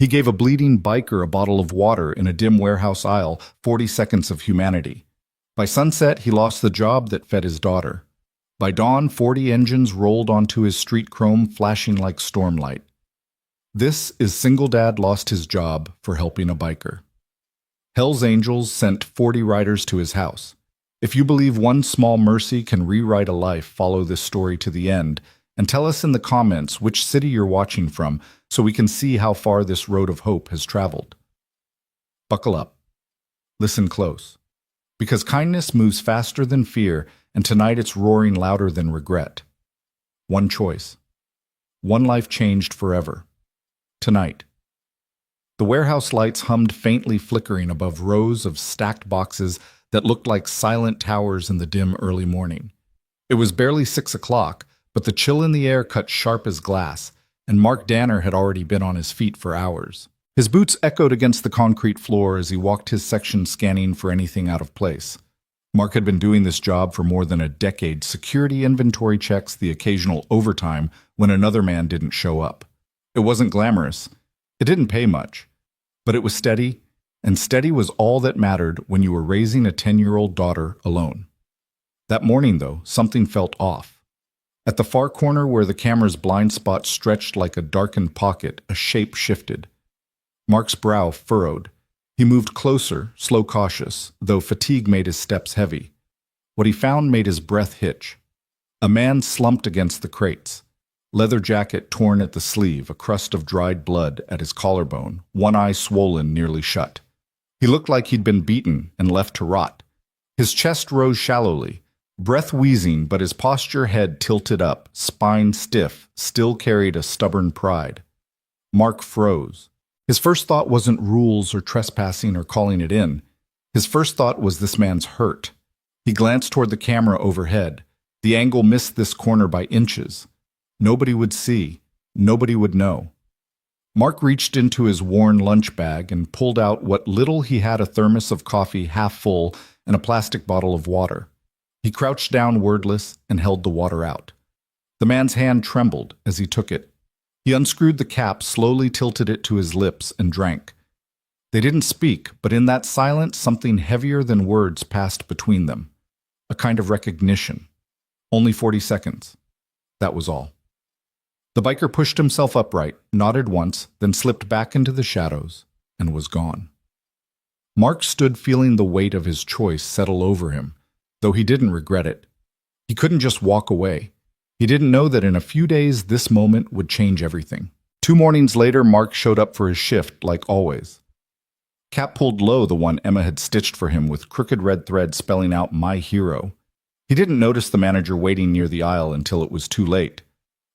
He gave a bleeding biker a bottle of water in a dim warehouse aisle, 40 seconds of humanity. By sunset, he lost the job that fed his daughter. By dawn, 40 engines rolled onto his street chrome, flashing like stormlight. This is Single Dad Lost His Job for Helping a Biker. Hell's Angels sent 40 riders to his house. If you believe one small mercy can rewrite a life, follow this story to the end, and tell us in the comments which city you're watching from so we can see how far this road of hope has traveled. Buckle up. Listen close. Because kindness moves faster than fear, and tonight it's roaring louder than regret. One choice. One life changed forever. Tonight. The warehouse lights hummed faintly, flickering above rows of stacked boxes that looked like silent towers in the dim early morning. It was barely 6 o'clock, but the chill in the air cut sharp as glass, and Mark Danner had already been on his feet for hours. His boots echoed against the concrete floor as he walked his section, scanning for anything out of place. Mark had been doing this job for more than a decade, security inventory checks, the occasional overtime when another man didn't show up. It wasn't glamorous. It didn't pay much. But it was steady, and steady was all that mattered when you were raising a 10-year-old daughter alone. That morning, though, something felt off. At the far corner where the camera's blind spot stretched like a darkened pocket, a shape shifted. Mark's brow furrowed. He moved closer, slow, cautious, though fatigue made his steps heavy. What he found made his breath hitch. A man slumped against the crates. Leather jacket torn at the sleeve, a crust of dried blood at his collarbone, one eye swollen, nearly shut. He looked like he'd been beaten and left to rot. His chest rose shallowly, breath wheezing, but his posture, head tilted up, spine stiff, still carried a stubborn pride. Mark froze. His first thought wasn't rules or trespassing or calling it in. His first thought was this man's hurt. He glanced toward the camera overhead. The angle missed this corner by inches. Nobody would see. Nobody would know. Mark reached into his worn lunch bag and pulled out what little he had, a thermos of coffee half full and a plastic bottle of water. He crouched down, wordless, and held the water out. The man's hand trembled as he took it. He unscrewed the cap, slowly tilted it to his lips, and drank. They didn't speak, but in that silence, something heavier than words passed between them. A kind of recognition. Only 40 seconds. That was all. The biker pushed himself upright, nodded once, then slipped back into the shadows, and was gone. Mark stood, feeling the weight of his choice settle over him, though he didn't regret it. He couldn't just walk away. He didn't know that in a few days this moment would change everything. 2 mornings later, Mark showed up for his shift, like always. Cap pulled low, the one Emma had stitched for him with crooked red thread spelling out "My Hero." He didn't notice the manager waiting near the aisle until it was too late.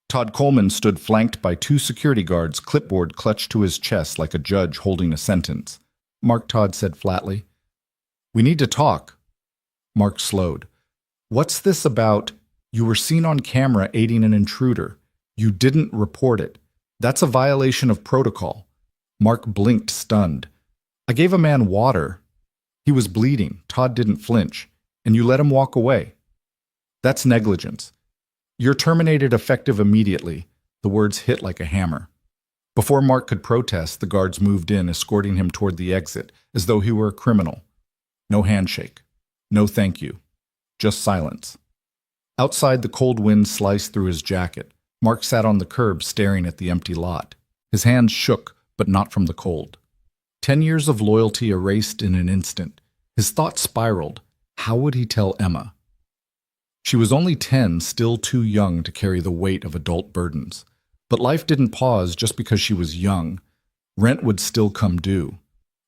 Todd Coleman stood flanked by 2 security guards, clipboard clutched to his chest like a judge holding a sentence. "Mark," Todd said flatly. "We need to talk." Mark slowed. "What's this about? You were seen on camera aiding an intruder. You didn't report it. That's a violation of protocol." Mark blinked, stunned. "I gave a man water. He was bleeding." Todd didn't flinch. "And you let him walk away. That's negligence. You're terminated effective immediately." The words hit like a hammer. Before Mark could protest, the guards moved in, escorting him toward the exit, as though he were a criminal. No handshake. No thank you. Just silence. Outside, the cold wind sliced through his jacket. Mark sat on the curb, staring at the empty lot. His hands shook, but not from the cold. 10 years of loyalty erased in an instant. His thoughts spiraled. How would he tell Emma? She was only 10, still too young to carry the weight of adult burdens. But life didn't pause just because she was young. Rent would still come due.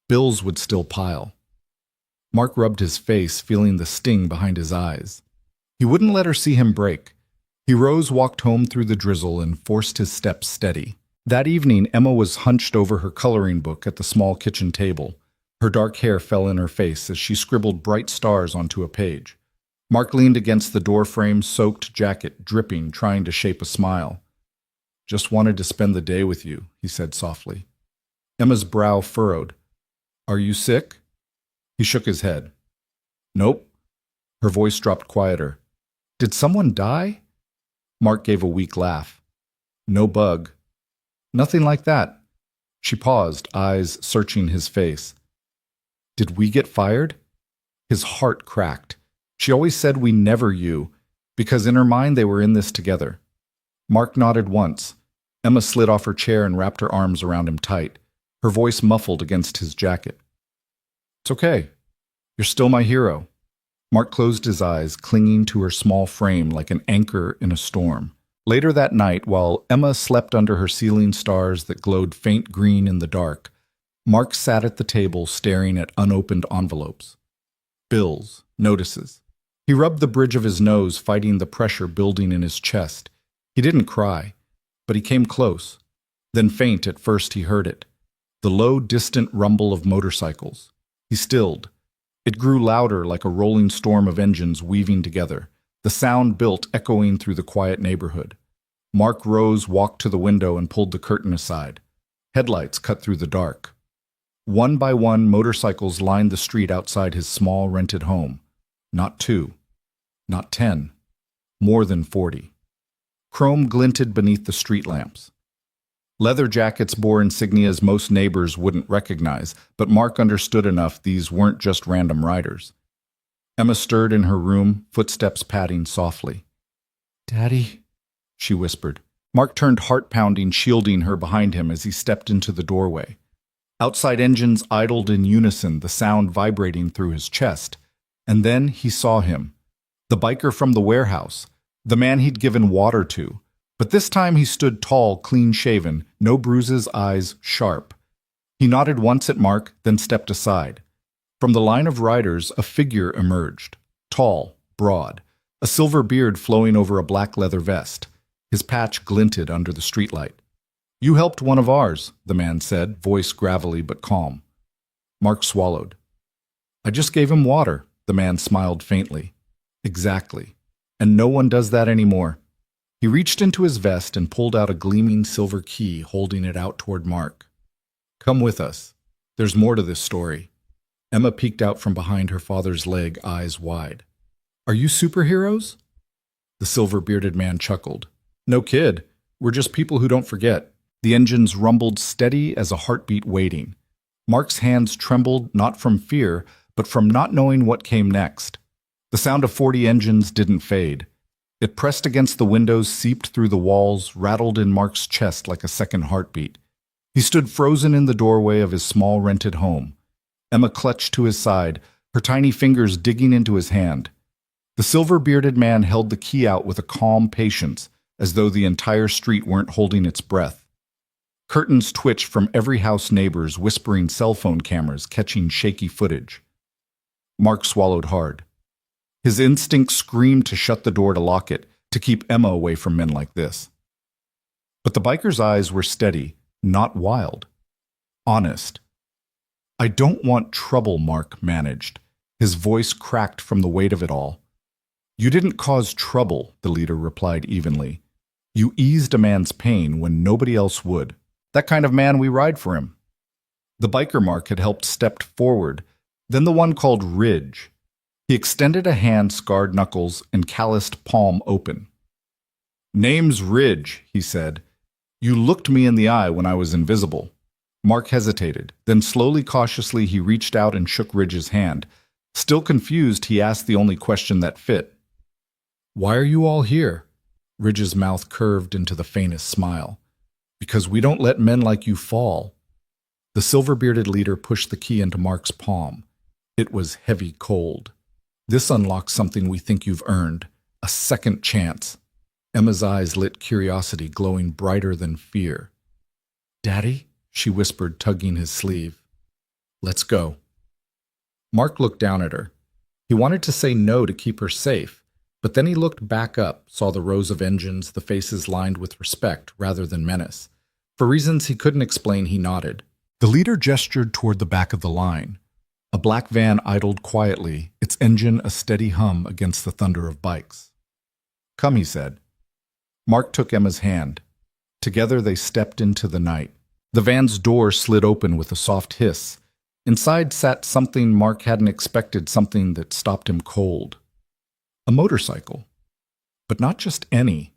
Bills would still pile. Mark rubbed his face, feeling the sting behind his eyes. He wouldn't let her see him break. He rose, walked home through the drizzle, and forced his steps steady. That evening, Emma was hunched over her coloring book at the small kitchen table. Her dark hair fell in her face as she scribbled bright stars onto a page. Mark leaned against the doorframe, soaked jacket dripping, trying to shape a smile. "Just wanted to spend the day with you," he said softly. Emma's brow furrowed. "Are you sick?" He shook his head. "Nope." Her voice dropped quieter. "Did someone die?" Mark gave a weak laugh. "No bug." "Nothing like that." She paused, eyes searching his face. Did we get fired? His heart cracked. She always said we never you, because in her mind they were in this together. Mark nodded once. Emma slid off her chair and wrapped her arms around him tight, her voice muffled against his jacket. It's okay. You're still my hero. Mark closed his eyes, clinging to her small frame like an anchor in a storm. Later that night, while Emma slept under her ceiling stars that glowed faint green in the dark, Mark sat at the table staring at unopened envelopes. Bills, notices. He rubbed the bridge of his nose, fighting the pressure building in his chest. He didn't cry, but he came close. Then faint at first he heard it. The low, distant rumble of motorcycles. He stilled. It grew louder like a rolling storm of engines weaving together. The sound built, echoing through the quiet neighborhood. Mark rose, walked to the window, and pulled the curtain aside. Headlights cut through the dark. One by one, motorcycles lined the street outside his small rented home. Not 2. Not 10. More than 40. Chrome glinted beneath the street lamps. Leather jackets bore insignias most neighbors wouldn't recognize, but Mark understood enough these weren't just random riders. Emma stirred in her room, footsteps padding softly. "Daddy," she whispered. Mark turned heart-pounding, shielding her behind him as he stepped into the doorway. Outside engines idled in unison, the sound vibrating through his chest. And then he saw him. The biker from the warehouse. The man he'd given water to. But this time he stood tall, clean-shaven, no bruises, eyes sharp. He nodded once at Mark, then stepped aside. From the line of riders, a figure emerged. Tall, broad, a silver beard flowing over a black leather vest. His patch glinted under the streetlight. "You helped one of ours," the man said, voice gravelly but calm. Mark swallowed. "I just gave him water," the man smiled faintly. "Exactly. And no one does that anymore." He reached into his vest and pulled out a gleaming silver key, holding it out toward Mark. "Come with us. There's more to this story." Emma peeked out from behind her father's leg, eyes wide. "Are you superheroes?" The silver-bearded man chuckled. "No kid. We're just people who don't forget." The engines rumbled steady as a heartbeat waiting. Mark's hands trembled not from fear, but from not knowing what came next. The sound of 40 engines didn't fade. It pressed against the windows, seeped through the walls, rattled in Mark's chest like a second heartbeat. He stood frozen in the doorway of his small rented home. Emma clutched to his side, her tiny fingers digging into his hand. The silver-bearded man held the key out with a calm patience, as though the entire street weren't holding its breath. Curtains twitched from every house, neighbors whispering, cell phone cameras catching shaky footage. Mark swallowed hard. His instinct screamed to shut the door, to lock it, to keep Emma away from men like this. But the biker's eyes were steady, not wild. Honest. "I don't want trouble," Mark managed. His voice cracked from the weight of it all. "You didn't cause trouble," the leader replied evenly. "You eased a man's pain when nobody else would. That kind of man, we ride for him." The biker Mark had helped stepped forward, then the one called Ridge. He extended a hand, scarred knuckles and calloused palm open. "Name's Ridge," he said. "You looked me in the eye when I was invisible." Mark hesitated. Then slowly, cautiously, he reached out and shook Ridge's hand. Still confused, he asked the only question that fit. "Why are you all here?" Ridge's mouth curved into the faintest smile. "Because we don't let men like you fall." The silver-bearded leader pushed the key into Mark's palm. It was heavy cold. "This unlocks something we think you've earned. A second chance." Emma's eyes lit curiosity, glowing brighter than fear. "Daddy?" she whispered, tugging his sleeve. "Let's go." Mark looked down at her. He wanted to say no to keep her safe, but then he looked back up, saw the rows of engines, the faces lined with respect rather than menace. For reasons he couldn't explain, he nodded. The leader gestured toward the back of the line. A black van idled quietly, its engine a steady hum against the thunder of bikes. "Come," he said. Mark took Emma's hand. Together they stepped into the night. The van's door slid open with a soft hiss. Inside sat something Mark hadn't expected, something that stopped him cold. A motorcycle. But not just any.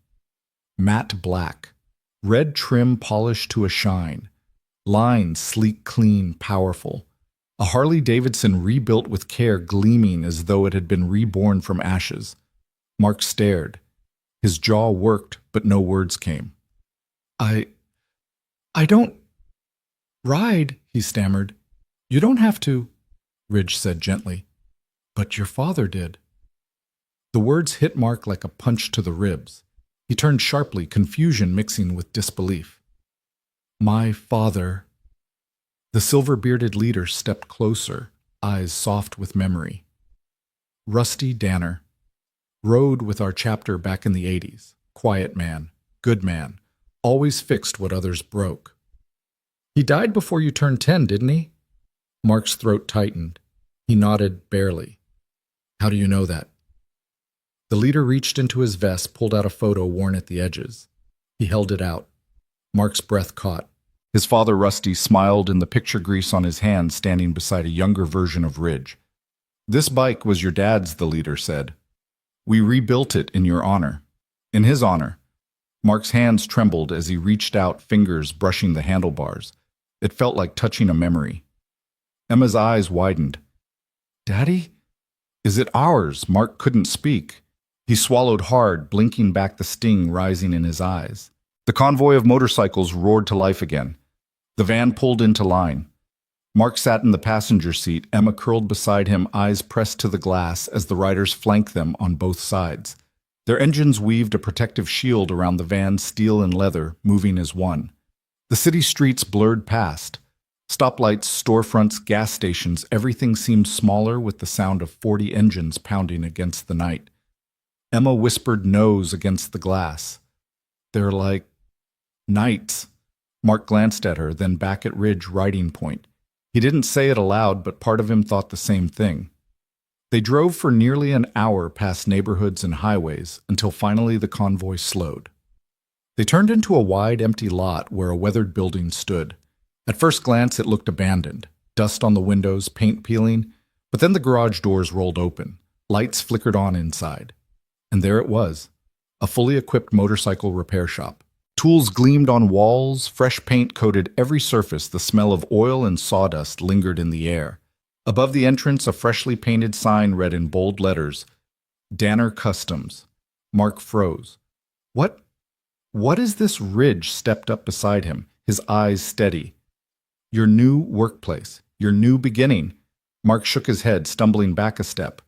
Matte black. Red trim polished to a shine. Lines sleek, clean, powerful. A Harley-Davidson rebuilt with care, gleaming as though it had been reborn from ashes. Mark stared. His jaw worked, but no words came. I don't ride, he stammered. You don't have to, Ridge said gently. But your father did. The words hit Mark like a punch to the ribs. He turned sharply, confusion mixing with disbelief. My father. The silver-bearded leader stepped closer, eyes soft with memory. Rusty Danner. Rode with our chapter back in the 80s. Quiet man, good man, always fixed what others broke. He died before you turned 10, didn't he? Mark's throat tightened. He nodded barely. How do you know that? The leader reached into his vest, pulled out a photo worn at the edges. He held it out. Mark's breath caught. His father, Rusty, smiled in the picture grease on his hand, standing beside a younger version of Ridge. This bike was your dad's, the leader said. We rebuilt it in your honor. In his honor. Mark's hands trembled as he reached out, fingers brushing the handlebars. It felt like touching a memory. Emma's eyes widened. Daddy? Is it ours? Mark couldn't speak. He swallowed hard, blinking back the sting rising in his eyes. The convoy of motorcycles roared to life again. The van pulled into line. Mark sat in the passenger seat, Emma curled beside him, eyes pressed to the glass as the riders flanked them on both sides. Their engines weaved a protective shield around the van's steel and leather, moving as one. The city streets blurred past. Stoplights, storefronts, gas stations, everything seemed smaller with the sound of 40 engines pounding against the night. Emma whispered nose against the glass. They're like knights. Mark glanced at her, then back at Ridge riding point. He didn't say it aloud, but part of him thought the same thing. They drove for nearly an hour past neighborhoods and highways until finally the convoy slowed. They turned into a wide, empty lot where a weathered building stood. At first glance, it looked abandoned. Dust on the windows, paint peeling, but then the garage doors rolled open. Lights flickered on inside. And there it was, a fully equipped motorcycle repair shop. Tools gleamed on walls, fresh paint coated every surface, the smell of oil and sawdust lingered in the air. Above the entrance, a freshly painted sign read in bold letters, Danner Customs. Mark froze. What is this? Ridge stepped up beside him, his eyes steady. Your new workplace, your new beginning. Mark shook his head, stumbling back a step.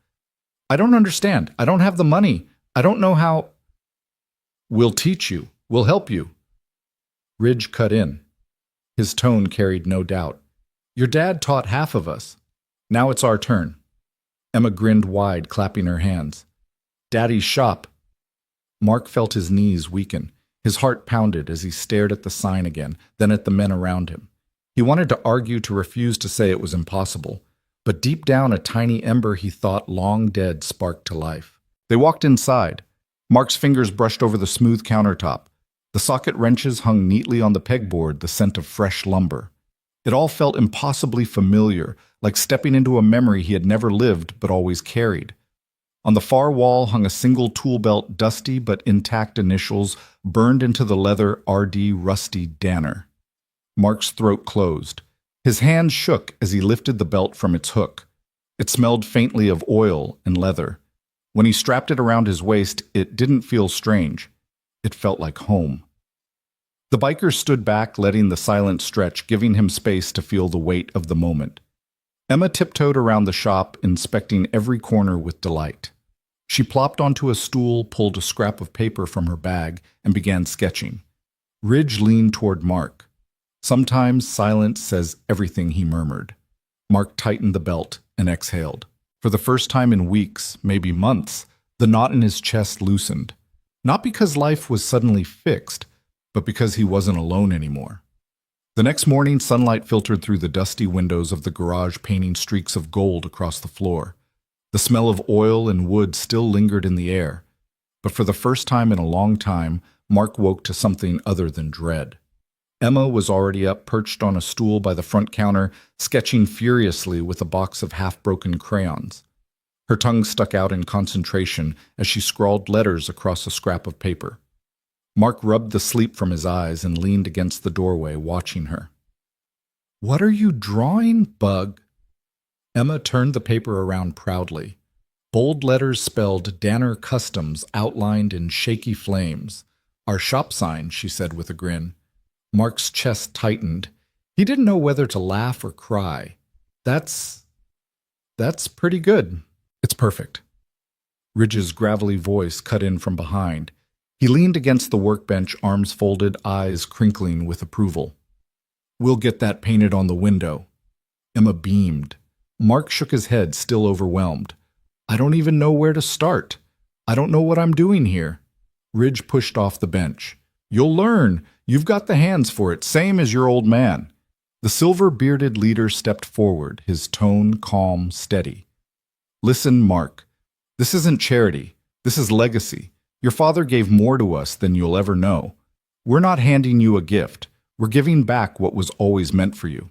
I don't understand. I don't have the money. I don't know how. We'll teach you. We'll help you. Ridge cut in. His tone carried no doubt. Your dad taught half of us. Now it's our turn. Emma grinned wide, clapping her hands. Daddy's shop. Mark felt his knees weaken. His heart pounded as he stared at the sign again, then at the men around him. He wanted to argue, to refuse to say it was impossible, but deep down a tiny ember he thought long dead sparked to life. They walked inside. Mark's fingers brushed over the smooth countertop. The socket wrenches hung neatly on the pegboard, the scent of fresh lumber. It all felt impossibly familiar, like stepping into a memory he had never lived but always carried. On the far wall hung a single tool belt, dusty but intact initials burned into the leather, R.D. Rusty Danner. Mark's throat closed. His hand shook as he lifted the belt from its hook. It smelled faintly of oil and leather. When he strapped it around his waist, it didn't feel strange. It felt like home. The biker stood back, letting the silence stretch, giving him space to feel the weight of the moment. Emma tiptoed around the shop, inspecting every corner with delight. She plopped onto a stool, pulled a scrap of paper from her bag, and began sketching. Ridge leaned toward Mark. Sometimes silence says everything, he murmured. Mark tightened the belt and exhaled. For the first time in weeks, maybe months, the knot in his chest loosened. Not because life was suddenly fixed, but because he wasn't alone anymore. The next morning, sunlight filtered through the dusty windows of the garage, painting streaks of gold across the floor. The smell of oil and wood still lingered in the air, but for the first time in a long time, Mark woke to something other than dread. Emma was already up, perched on a stool by the front counter, sketching furiously with a box of half-broken crayons. Her tongue stuck out in concentration as she scrawled letters across a scrap of paper. Mark rubbed the sleep from his eyes and leaned against the doorway, watching her. What are you drawing, Bug? Emma turned the paper around proudly. Bold letters spelled Danner Customs outlined in shaky flames. Our shop sign, she said with a grin. Mark's chest tightened. He didn't know whether to laugh or cry. That's pretty good. It's perfect. Ridge's gravelly voice cut in from behind. He leaned against the workbench, arms folded, eyes crinkling with approval. We'll get that painted on the window. Emma beamed. Mark shook his head, still overwhelmed. I don't even know where to start. I don't know what I'm doing here. Ridge pushed off the bench. You'll learn. You've got the hands for it, same as your old man. The silver-bearded leader stepped forward, his tone calm, steady. Listen, Mark. This isn't charity. This is legacy. Your father gave more to us than you'll ever know. We're not handing you a gift. We're giving back what was always meant for you.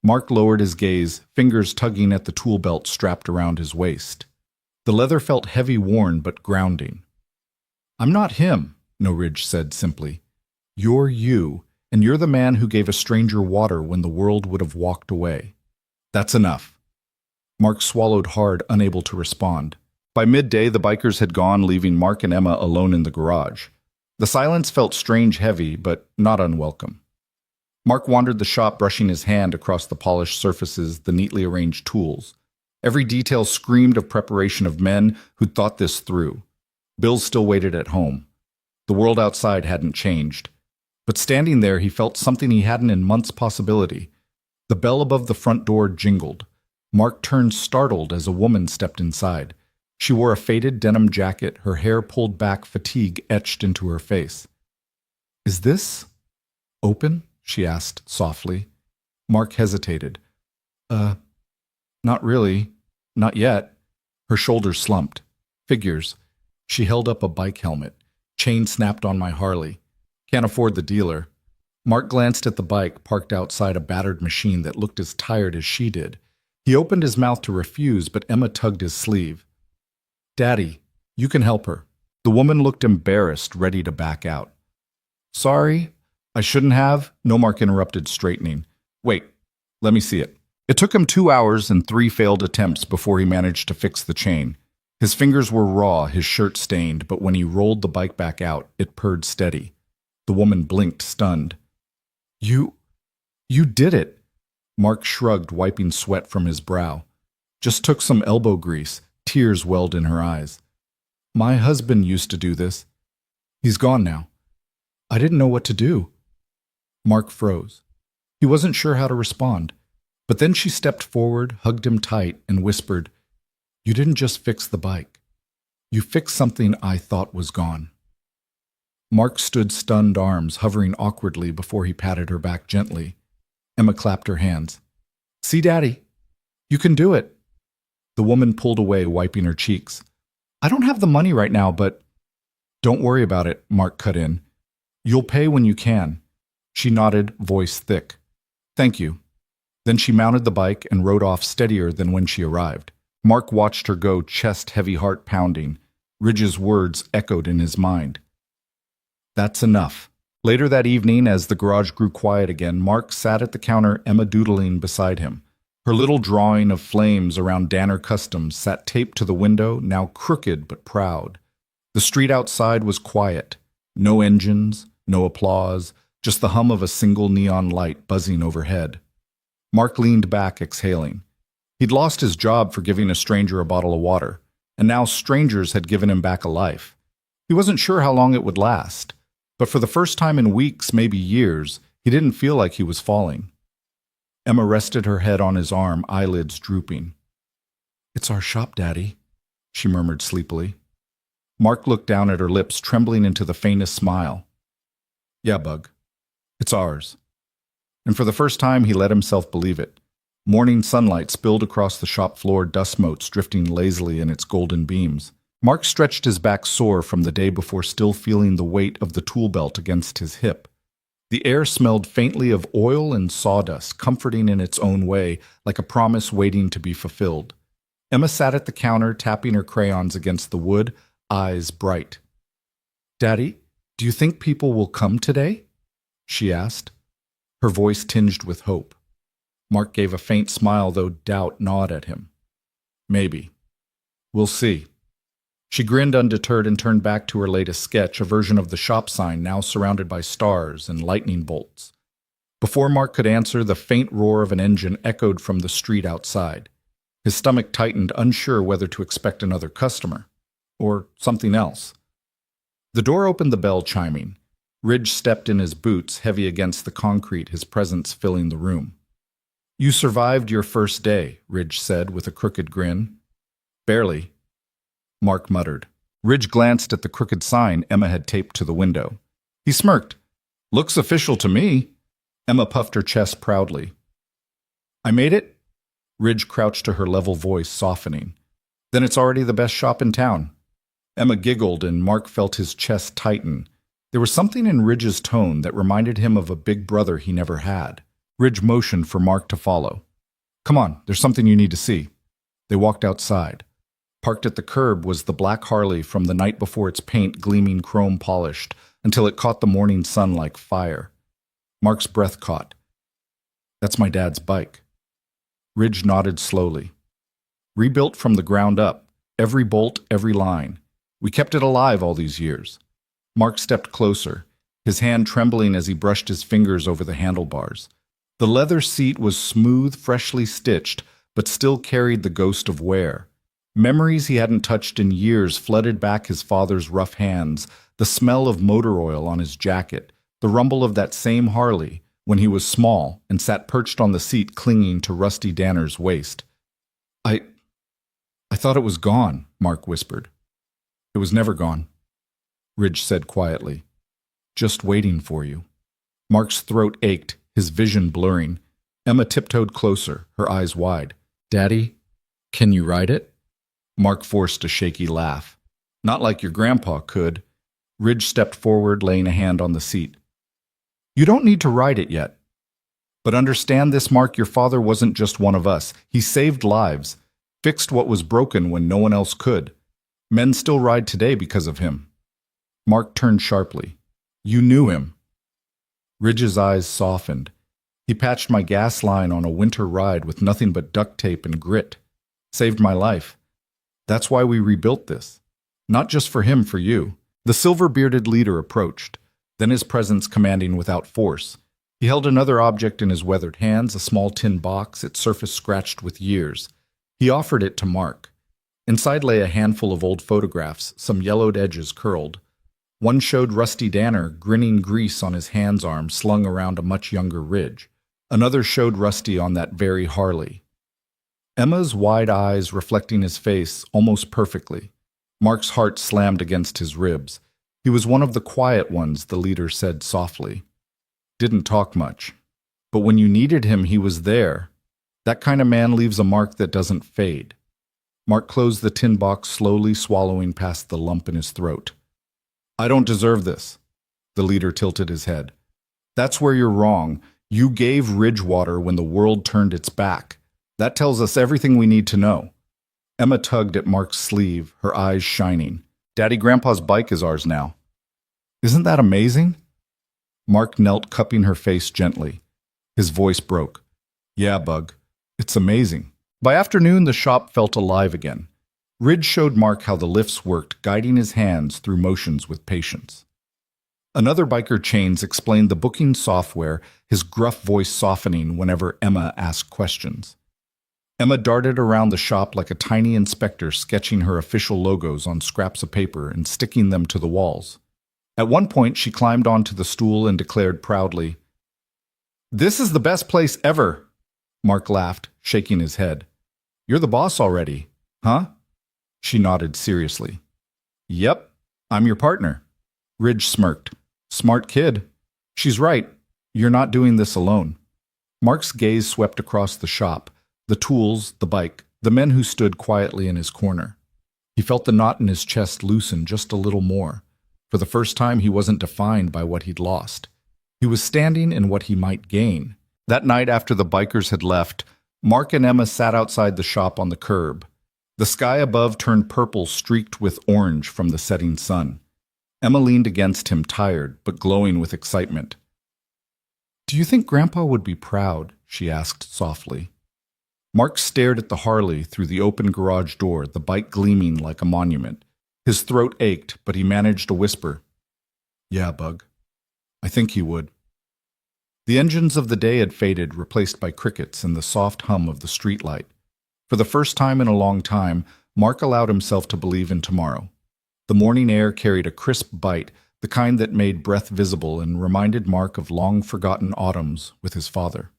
Mark lowered his gaze, fingers tugging at the tool belt strapped around his waist. The leather felt heavy, worn, but grounding. I'm not him, No Ridge said simply. You're you, and you're the man who gave a stranger water when the world would have walked away. That's enough. Mark swallowed hard, unable to respond. By midday, the bikers had gone, leaving Mark and Emma alone in the garage. The silence felt strange, heavy, but not unwelcome. Mark wandered the shop, brushing his hand across the polished surfaces, the neatly arranged tools. Every detail screamed of preparation of men who'd thought this through. Bill still waited at home. The world outside hadn't changed. But standing there, he felt something he hadn't in months possibility. The bell above the front door jingled. Mark turned startled as a woman stepped inside. She wore a faded denim jacket, her hair pulled back, fatigue etched into her face. Is this open? She asked softly. Mark hesitated. Not really. Not yet. Her shoulders slumped. Figures. She held up a bike helmet. Chain snapped on my Harley. Can't afford the dealer. Mark glanced at the bike parked outside a battered machine that looked as tired as she did. He opened his mouth to refuse, but Emma tugged his sleeve. Daddy, you can help her. The woman looked embarrassed, ready to back out. Sorry, I shouldn't have, No Mark interrupted, straightening. Wait, let me see it. It took him 2 hours and 3 failed attempts before he managed to fix the chain. His fingers were raw, his shirt stained, but when he rolled the bike back out, it purred steady. The woman blinked, stunned. You did it. Mark shrugged, wiping sweat from his brow. Just took some elbow grease. Tears welled in her eyes. My husband used to do this. He's gone now. I didn't know what to do. Mark froze. He wasn't sure how to respond. But then she stepped forward, hugged him tight, and whispered, You didn't just fix the bike. You fixed something I thought was gone. Mark stood stunned, arms hovering awkwardly before he patted her back gently. Emma clapped her hands. See, Daddy, you can do it. The woman pulled away, wiping her cheeks. I don't have the money right now, but... Don't worry about it, Mark cut in. You'll pay when you can. She nodded, voice thick. Thank you. Then she mounted the bike and rode off steadier than when she arrived. Mark watched her go, chest heavy, heart pounding. Ridge's words echoed in his mind. That's enough. Later that evening, as the garage grew quiet again, Mark sat at the counter, Emma doodling beside him. Her little drawing of flames around Danner Customs sat taped to the window, now crooked but proud. The street outside was quiet. No engines, no applause, just the hum of a single neon light buzzing overhead. Mark leaned back, exhaling. He'd lost his job for giving a stranger a bottle of water, and now strangers had given him back a life. He wasn't sure how long it would last, but for the first time in weeks, maybe years, he didn't feel like he was falling. Emma rested her head on his arm, eyelids drooping. It's our shop, Daddy, she murmured sleepily. Mark looked down at her lips, trembling into the faintest smile. Yeah, Bug. It's ours. And for the first time, he let himself believe it. Morning sunlight spilled across the shop floor, dust motes drifting lazily in its golden beams. Mark stretched his back sore from the day before, still feeling the weight of the tool belt against his hip. The air smelled faintly of oil and sawdust, comforting in its own way, like a promise waiting to be fulfilled. Emma sat at the counter, tapping her crayons against the wood, eyes bright. Daddy, do you think people will come today? She asked, her voice tinged with hope. Mark gave a faint smile, though doubt gnawed at him. Maybe. We'll see. She grinned undeterred and turned back to her latest sketch, a version of the shop sign now surrounded by stars and lightning bolts. Before Mark could answer, the faint roar of an engine echoed from the street outside. His stomach tightened, unsure whether to expect another customer. Or something else. The door opened, the bell chiming. Ridge stepped in his boots, heavy against the concrete, his presence filling the room. "You survived your first day," Ridge said with a crooked grin. "Barely," Mark muttered. Ridge glanced at the crooked sign Emma had taped to the window. He smirked. "Looks official to me." Emma puffed her chest proudly. "I made it?" Ridge crouched to her, level voice softening. "Then it's already the best shop in town." Emma giggled, and Mark felt his chest tighten. There was something in Ridge's tone that reminded him of a big brother he never had. Ridge motioned for Mark to follow. "Come on, there's something you need to see." They walked outside. Parked at the curb was the black Harley from the night before, its paint gleaming chrome polished until it caught the morning sun like fire. Mark's breath caught. "That's my dad's bike." Ridge nodded slowly. "Rebuilt from the ground up, every bolt, every line. We kept it alive all these years." Mark stepped closer, his hand trembling as he brushed his fingers over the handlebars. The leather seat was smooth, freshly stitched, but still carried the ghost of wear. Memories he hadn't touched in years flooded back his father's rough hands, the smell of motor oil on his jacket, the rumble of that same Harley when he was small and sat perched on the seat clinging to Rusty Danner's waist. I thought it was gone," Mark whispered. "It was never gone," Ridge said quietly. "Just waiting for you." Mark's throat ached, his vision blurring. Emma tiptoed closer, her eyes wide. "Daddy, can you ride it?" Mark forced a shaky laugh. "Not like your grandpa could." Ridge stepped forward, laying a hand on the seat. "You don't need to ride it yet. But understand this, Mark, your father wasn't just one of us. He saved lives, fixed what was broken when no one else could. Men still ride today because of him." Mark turned sharply. "You knew him." Ridge's eyes softened. "He patched my gas line on a winter ride with nothing but duct tape and grit. Saved my life. That's why we rebuilt this. Not just for him, for you." The silver-bearded leader approached, then his presence commanding without force. He held another object in his weathered hands, a small tin box, its surface scratched with years. He offered it to Mark. Inside lay a handful of old photographs, some yellowed edges curled. One showed Rusty Danner, grinning grease on his hand's arm slung around a much younger Ridge. Another showed Rusty on that very Harley. Emma's wide eyes reflecting his face almost perfectly. Mark's heart slammed against his ribs. He was one of the quiet ones, the leader said softly. Didn't talk much. But when you needed him, he was there. That kind of man leaves a mark that doesn't fade. Mark closed the tin box, slowly swallowing past the lump in his throat. "I don't deserve this." The leader tilted his head. "That's where you're wrong. You gave Ridgewater when the world turned its back. That tells us everything we need to know." Emma tugged at Mark's sleeve, her eyes shining. "Daddy, Grandpa's bike is ours now." "Isn't that amazing?" Mark knelt, cupping her face gently. His voice broke. "Yeah, Bug. It's amazing." By afternoon, the shop felt alive again. Ridge showed Mark how the lifts worked, guiding his hands through motions with patience. Another biker Chains explained the booking software, his gruff voice softening whenever Emma asked questions. Emma darted around the shop like a tiny inspector, sketching her official logos on scraps of paper and sticking them to the walls. At one point, she climbed onto the stool and declared proudly, "This is the best place ever." Mark laughed, shaking his head. "You're the boss already, huh?" She nodded seriously. "Yep, I'm your partner." Ridge smirked. "Smart kid." "She's right. You're not doing this alone." Mark's gaze swept across the shop, the tools, the bike, the men who stood quietly in his corner. He felt the knot in his chest loosen just a little more. For the first time, he wasn't defined by what he'd lost. He was standing in what he might gain. That night after the bikers had left, Mark and Emma sat outside the shop on the curb. The sky above turned purple, streaked with orange from the setting sun. Emma leaned against him, tired but glowing with excitement. Do you think Grandpa would be proud? She asked softly. Mark stared at the Harley through the open garage door, the bike gleaming like a monument. His throat ached, but he managed to whisper, "Yeah, Bug. I think he would." The engines of the day had faded, replaced by crickets and the soft hum of the streetlight. For the first time in a long time, Mark allowed himself to believe in tomorrow. The morning air carried a crisp bite, the kind that made breath visible and reminded Mark of long-forgotten autumns with his father.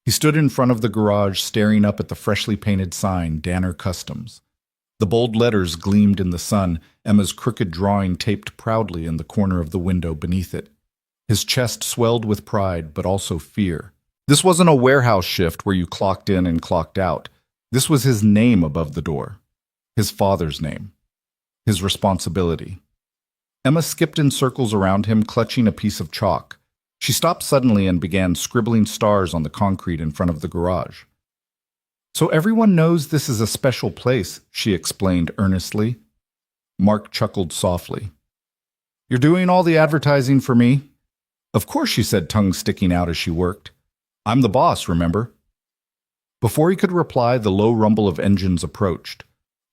He stood in front of the garage, staring up at the freshly painted sign, Danner Customs. The bold letters gleamed in the sun, Emma's crooked drawing taped proudly in the corner of the window beneath it. His chest swelled with pride, but also fear. This wasn't a warehouse shift where you clocked in and clocked out. This was his name above the door. His father's name. His responsibility. Emma skipped in circles around him, clutching a piece of chalk. She stopped suddenly and began scribbling stars on the concrete in front of the garage. "So everyone knows this is a special place," she explained earnestly. Mark chuckled softly. "You're doing all the advertising for me?" "Of course," she said, tongue sticking out as she worked. "I'm the boss, remember?" Before he could reply, the low rumble of engines approached.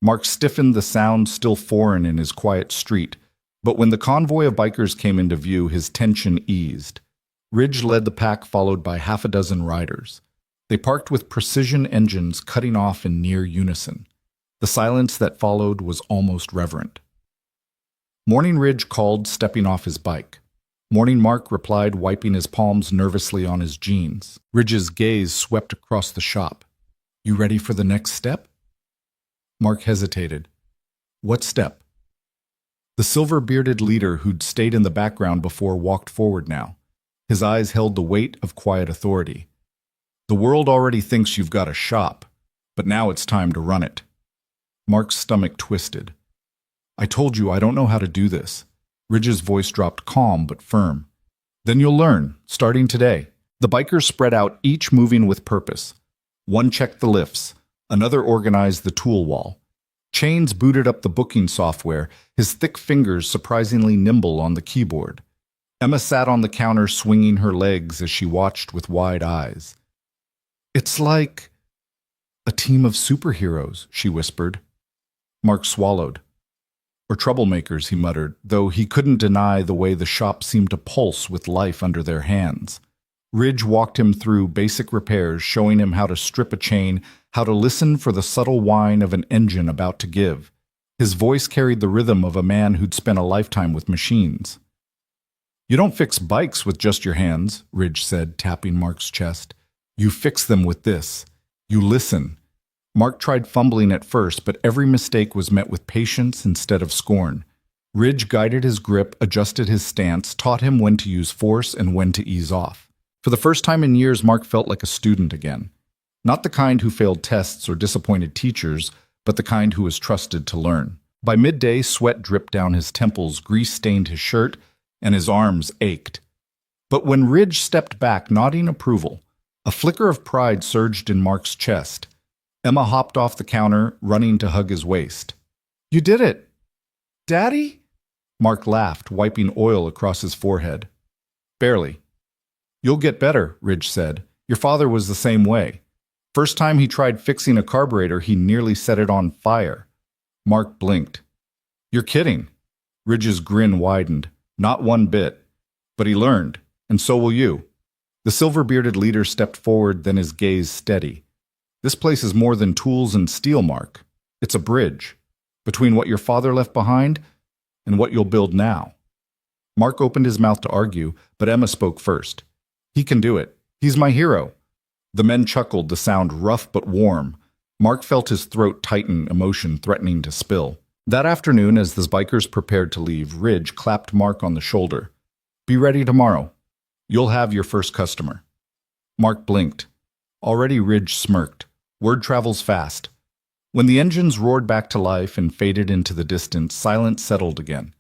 Mark stiffened, the sound still foreign in his quiet street, but when the convoy of bikers came into view, his tension eased. Ridge led the pack, followed by half a dozen riders. They parked with precision engines cutting off in near unison. The silence that followed was almost reverent. "Morning," Ridge called, stepping off his bike. "Morning," Mark replied, wiping his palms nervously on his jeans. Ridge's gaze swept across the shop. "You ready for the next step?" Mark hesitated. "What step?" The silver-bearded leader who'd stayed in the background before walked forward now. His eyes held the weight of quiet authority. "The world already thinks you've got a shop, but now it's time to run it." Mark's stomach twisted. "I told you I don't know how to do this." Ridge's voice dropped, calm but firm. "Then you'll learn, starting today." The bikers spread out, each moving with purpose. One checked the lifts, another organized the tool wall. Chains booted up the booking software, his thick fingers surprisingly nimble on the keyboard. Emma sat on the counter, swinging her legs as she watched with wide eyes. "It's like a team of superheroes," she whispered. Mark swallowed. "Or troublemakers," he muttered, though he couldn't deny the way the shop seemed to pulse with life under their hands. Ridge walked him through basic repairs, showing him how to strip a chain, how to listen for the subtle whine of an engine about to give. His voice carried the rhythm of a man who'd spent a lifetime with machines. "You don't fix bikes with just your hands," Ridge said, tapping Mark's chest. "You fix them with this. You listen." Mark tried fumbling at first, but every mistake was met with patience instead of scorn. Ridge guided his grip, adjusted his stance, taught him when to use force and when to ease off. For the first time in years, Mark felt like a student again. Not the kind who failed tests or disappointed teachers, but the kind who was trusted to learn. By midday, sweat dripped down his temples, grease stained his shirt, and his arms ached. But when Ridge stepped back, nodding approval, a flicker of pride surged in Mark's chest. Emma hopped off the counter, running to hug his waist. "You did it! Daddy?" Mark laughed, wiping oil across his forehead. "Barely." "You'll get better," Ridge said. "Your father was the same way. First time he tried fixing a carburetor, he nearly set it on fire." Mark blinked. "You're kidding." Ridge's grin widened. "Not one bit. But he learned, and so will you." The silver-bearded leader stepped forward, then his gaze steady. "This place is more than tools and steel, Mark. It's a bridge between what your father left behind and what you'll build now." Mark opened his mouth to argue, but Emma spoke first. "He can do it. He's my hero." The men chuckled, the sound rough but warm. Mark felt his throat tighten, emotion threatening to spill. That afternoon, as the bikers prepared to leave, Ridge clapped Mark on the shoulder. "Be ready tomorrow. You'll have your first customer." Mark blinked. Already Ridge smirked. Word travels fast. When the engines roared back to life and faded into the distance, silence settled again.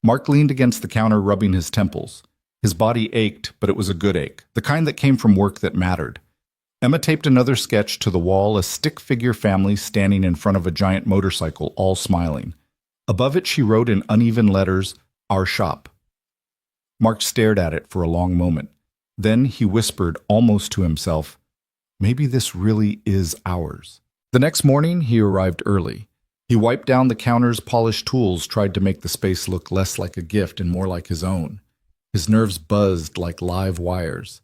Mark leaned against the counter, rubbing his temples. His body ached, but it was a good ache, the kind that came from work that mattered. Emma taped another sketch to the wall, a stick-figure family standing in front of a giant motorcycle, all smiling. Above it she wrote in uneven letters, "Our shop." Mark stared at it for a long moment. Then he whispered, almost to himself, maybe this really is ours. The next morning, he arrived early. He wiped down the counter's polished tools, tried to make the space look less like a gift and more like his own. His nerves buzzed like live wires.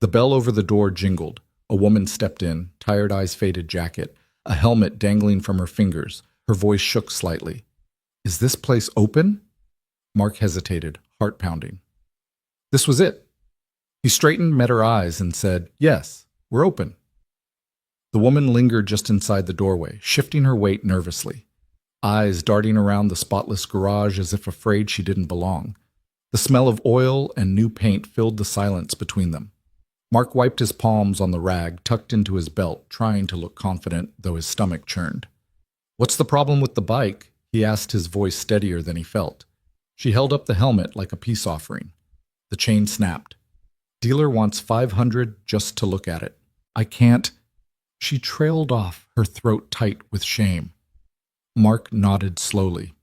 The bell over the door jingled. A woman stepped in, tired eyes faded jacket, a helmet dangling from her fingers. Her voice shook slightly. Is this place open? Mark hesitated, heart pounding. This was it. He straightened, met her eyes, and said, yes, we're open. The woman lingered just inside the doorway, shifting her weight nervously, eyes darting around the spotless garage as if afraid she didn't belong. The smell of oil and new paint filled the silence between them. Mark wiped his palms on the rag tucked into his belt, trying to look confident, though his stomach churned. What's the problem with the bike? He asked, his voice steadier than he felt. She held up the helmet like a peace offering. The chain snapped. Dealer wants $500 just to look at it. I can't. She trailed off, her throat tight with shame. Mark nodded slowly.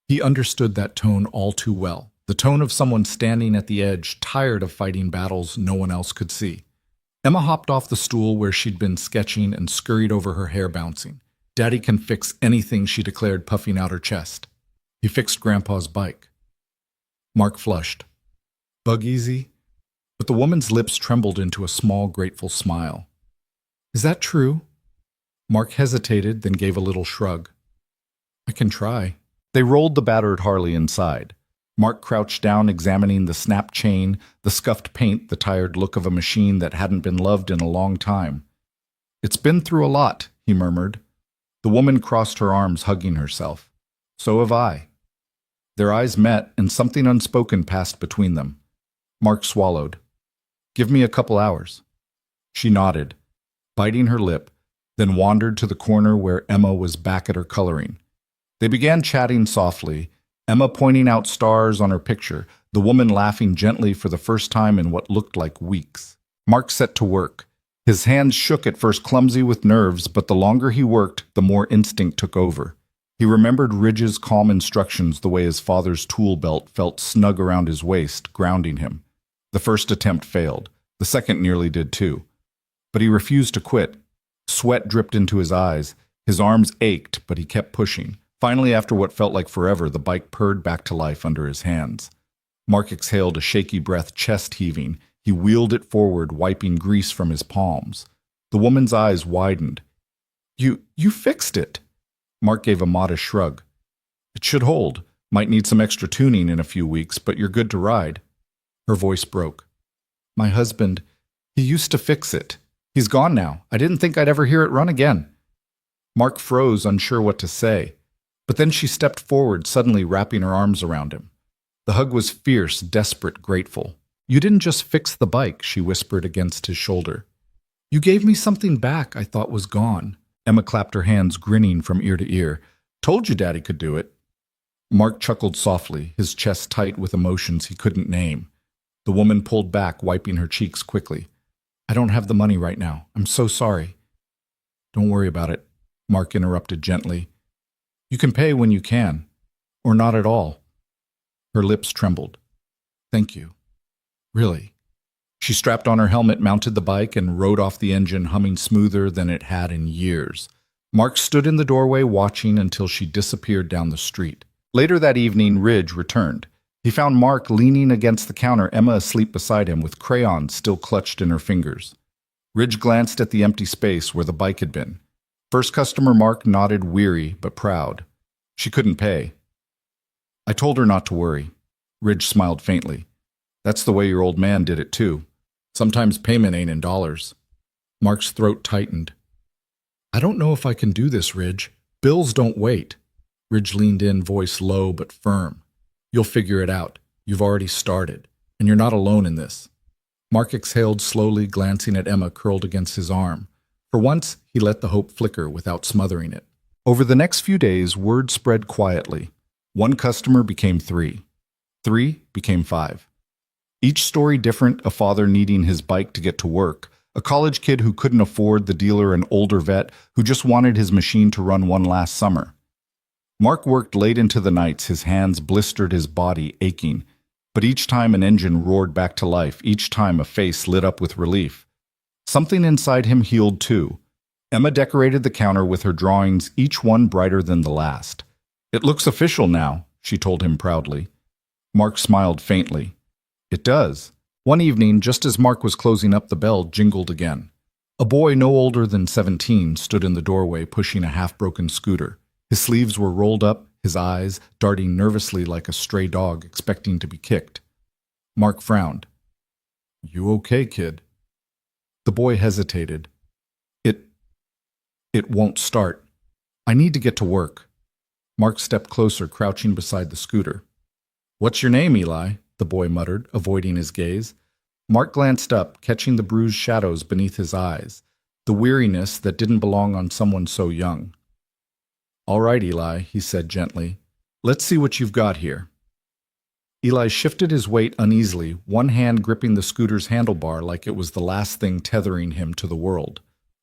He understood that tone all too well, the tone of someone standing at the edge, tired of fighting battles no one else could see. Emma hopped off the stool where she'd been sketching and scurried over, her hair bouncing. Daddy can fix anything, she declared, puffing out her chest. He fixed Grandpa's bike. Mark flushed. Bug easy? But the woman's lips trembled into a small, grateful smile. Is that true? Mark hesitated, then gave a little shrug. I can try. They rolled the battered Harley inside. Mark crouched down, examining the snapped chain, the scuffed paint, the tired look of a machine that hadn't been loved in a long time. It's been through a lot, he murmured. The woman crossed her arms, hugging herself. So have I. Their eyes met, and something unspoken passed between them. Mark swallowed. Give me a couple hours. She nodded, biting her lip, then wandered to the corner where Emma was back at her coloring. They began chatting softly, Emma pointing out stars on her picture, the woman laughing gently for the first time in what looked like weeks. Mark set to work. His hands shook, at first clumsy with nerves, but the longer he worked, the more instinct took over. He remembered Ridge's calm instructions, the way his father's tool belt felt snug around his waist, grounding him. The first attempt failed. The second nearly did too. But he refused to quit. Sweat dripped into his eyes. His arms ached, but he kept pushing. Finally, after what felt like forever, the bike purred back to life under his hands. Mark exhaled a shaky breath, chest heaving. He wheeled it forward, wiping grease from his palms. The woman's eyes widened. You fixed it." Mark gave a modest shrug. "It should hold. Might need some extra tuning in a few weeks, but you're good to ride." Her voice broke. "My husband, he used to fix it. He's gone now. I didn't think I'd ever hear it run again." Mark froze, unsure what to say. But then she stepped forward, suddenly wrapping her arms around him. The hug was fierce, desperate, grateful. "You didn't just fix the bike," she whispered against his shoulder. "You gave me something back I thought was gone." Emma clapped her hands, grinning from ear to ear. "Told you Daddy could do it." Mark chuckled softly, his chest tight with emotions he couldn't name. The woman pulled back, wiping her cheeks quickly. "I don't have the money right now. I'm so sorry." "Don't worry about it," Mark interrupted gently. "You can pay when you can, or not at all." Her lips trembled. "Thank you. Really." She strapped on her helmet, mounted the bike, and rode off the engine, humming smoother than it had in years. Mark stood in the doorway, watching until she disappeared down the street. Later that evening, Ridge returned. He found Mark leaning against the counter, Emma asleep beside him, with crayons still clutched in her fingers. Ridge glanced at the empty space where the bike had been. First customer Mark nodded, weary but proud. She couldn't pay. "I told her not to worry." Ridge smiled faintly. "That's the way your old man did it too. Sometimes payment ain't in dollars." Mark's throat tightened. "I don't know if I can do this, Ridge. Bills don't wait." Ridge leaned in, voice low but firm. "You'll figure it out. You've already started, and you're not alone in this." Mark exhaled slowly, glancing at Emma curled against his arm. For once, he let the hope flicker without smothering it. Over the next few days, word spread quietly. One customer became 3. 3 became 5. Each story different: a father needing his bike to get to work, a college kid who couldn't afford the dealer, an older vet who just wanted his machine to run one last summer. Mark worked late into the nights, his hands blistered, his body aching. But each time an engine roared back to life, each time a face lit up with relief. Something inside him healed too. Emma decorated the counter with her drawings, each one brighter than the last. "It looks official now," she told him proudly. Mark smiled faintly. "It does." One evening, just as Mark was closing up, the bell jingled again. A boy no older than 17 stood in the doorway pushing a half-broken scooter. His sleeves were rolled up, his eyes darting nervously like a stray dog expecting to be kicked. Mark frowned. "You okay, kid?" The boy hesitated. It won't start. I need to get to work." Mark stepped closer, crouching beside the scooter. "What's your name, Eli?" the boy muttered, avoiding his gaze. Mark glanced up, catching the bruised shadows beneath his eyes, the weariness that didn't belong on someone so young. "All right, Eli," he said gently. "Let's see what you've got here." Eli shifted his weight uneasily, one hand gripping the scooter's handlebar like it was the last thing tethering him to the world.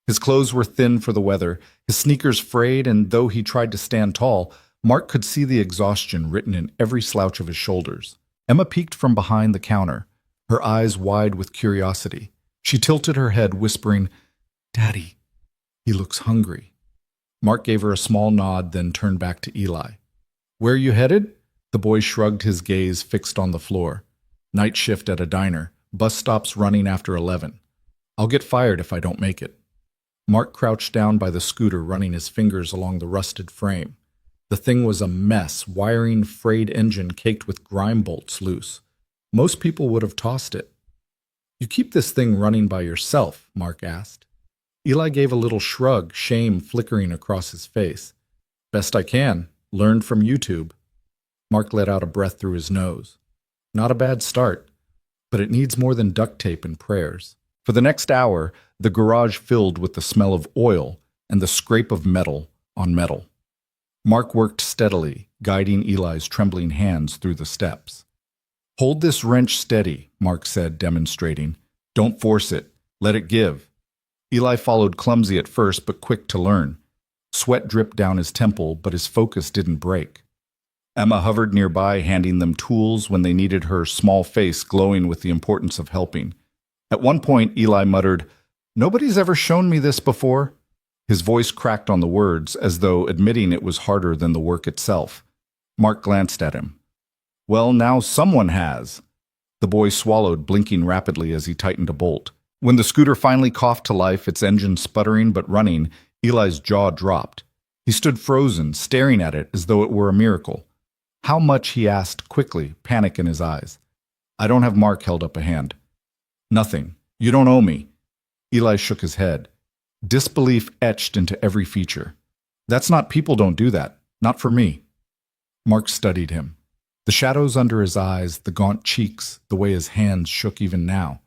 His clothes were thin for the weather, his sneakers frayed, and though he tried to stand tall, Mark could see the exhaustion written in every slouch of his shoulders. Emma peeked from behind the counter, her eyes wide with curiosity. She tilted her head, whispering, "Daddy, he looks hungry." Mark gave her a small nod, then turned back to Eli. "Where are you headed?" The boy shrugged, his gaze fixed on the floor. "Night shift at a diner. Bus stops running after 11. I'll get fired if I don't make it." Mark crouched down by the scooter, running his fingers along the rusted frame. The thing was a mess, wiring, frayed engine caked with grime bolts loose. Most people would have tossed it. "You keep this thing running by yourself?" Mark asked. Eli gave a little shrug, shame flickering across his face. "Best I can. Learned from YouTube." Mark let out a breath through his nose. "Not a bad start, but it needs more than duct tape and prayers." For the next hour, the garage filled with the smell of oil and the scrape of metal on metal. Mark worked steadily, guiding Eli's trembling hands through the steps. "Hold this wrench steady," Mark said, demonstrating. "Don't force it. Let it give." Eli followed, clumsy at first, but quick to learn. Sweat dripped down his temple, but his focus didn't break. Emma hovered nearby, handing them tools when they needed, her small face glowing with the importance of helping. At one point, Eli muttered, "Nobody's ever shown me this before." His voice cracked on the words, as though admitting it was harder than the work itself. Mark glanced at him. "Well, now someone has." The boy swallowed, blinking rapidly as he tightened a bolt. When the scooter finally coughed to life, its engine sputtering but running, Eli's jaw dropped. He stood frozen, staring at it as though it were a miracle. "How much?" he asked quickly, panic in his eyes. "I don't have." Mark held up a hand. "Nothing. You don't owe me." Eli shook his head. Disbelief etched into every feature. "That's not. People don't do that. Not for me." Mark studied him. The shadows under his eyes, the gaunt cheeks, the way his hands shook even now.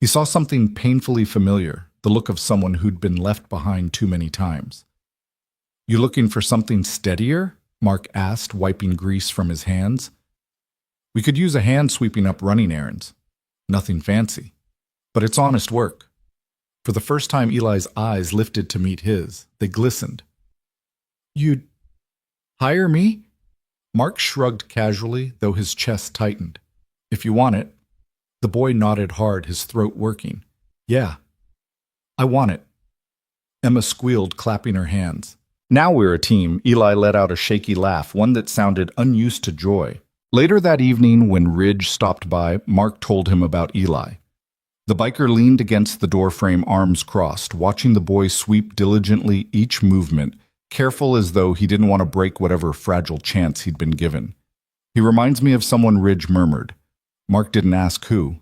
He saw something painfully familiar, the look of someone who'd been left behind too many times. "You looking for something steadier?" Mark asked, wiping grease from his hands. "We could use a hand sweeping up running errands. Nothing fancy. But it's honest work." For the first time, Eli's eyes lifted to meet his. They glistened. "You'd hire me?" Mark shrugged casually, though his chest tightened. "If you want it." The boy nodded hard, his throat working. "Yeah, I want it." Emma squealed, clapping her hands. "Now we're a team." Eli let out a shaky laugh, one that sounded unused to joy. Later that evening, when Ridge stopped by, Mark told him about Eli. The biker leaned against the doorframe, arms crossed, watching the boy sweep diligently each movement, careful as though he didn't want to break whatever fragile chance he'd been given. "He reminds me of someone," Ridge murmured. Mark didn't ask who.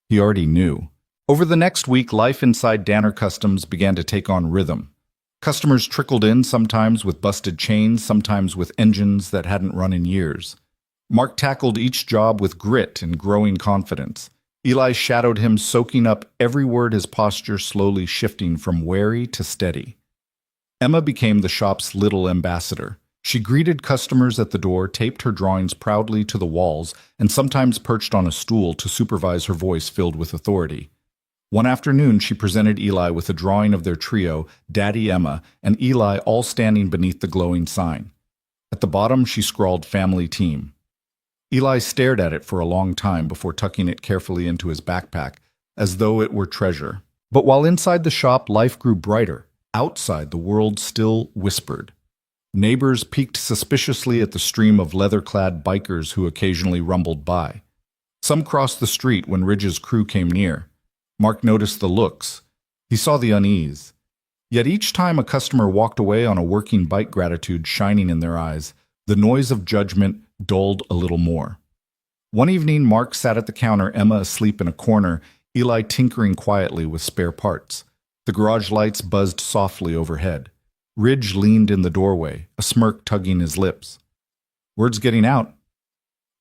He already knew. Over the next week, life inside Danner Customs began to take on rhythm. Customers trickled in, sometimes with busted chains, sometimes with engines that hadn't run in years. Mark tackled each job with grit and growing confidence. Eli shadowed him, soaking up every word, his posture slowly shifting from wary to steady. Emma became the shop's little ambassador. She greeted customers at the door, taped her drawings proudly to the walls, and sometimes perched on a stool to supervise, her voice filled with authority. One afternoon, she presented Eli with a drawing of their trio, Daddy, Emma, and Eli, all standing beneath the glowing sign. At the bottom, she scrawled "Family Team." Eli stared at it for a long time before tucking it carefully into his backpack, as though it were treasure. But while inside the shop life grew brighter, outside the world still whispered. Neighbors peeked suspiciously at the stream of leather-clad bikers who occasionally rumbled by. Some crossed the street when Ridge's crew came near. Mark noticed the looks. He saw the unease. Yet each time a customer walked away on a working bike, gratitude shining in their eyes, the noise of judgment dulled a little more. One evening, Mark sat at the counter, Emma asleep in a corner, Eli tinkering quietly with spare parts. The garage lights buzzed softly overhead. Ridge leaned in the doorway, a smirk tugging his lips. "Word's getting out.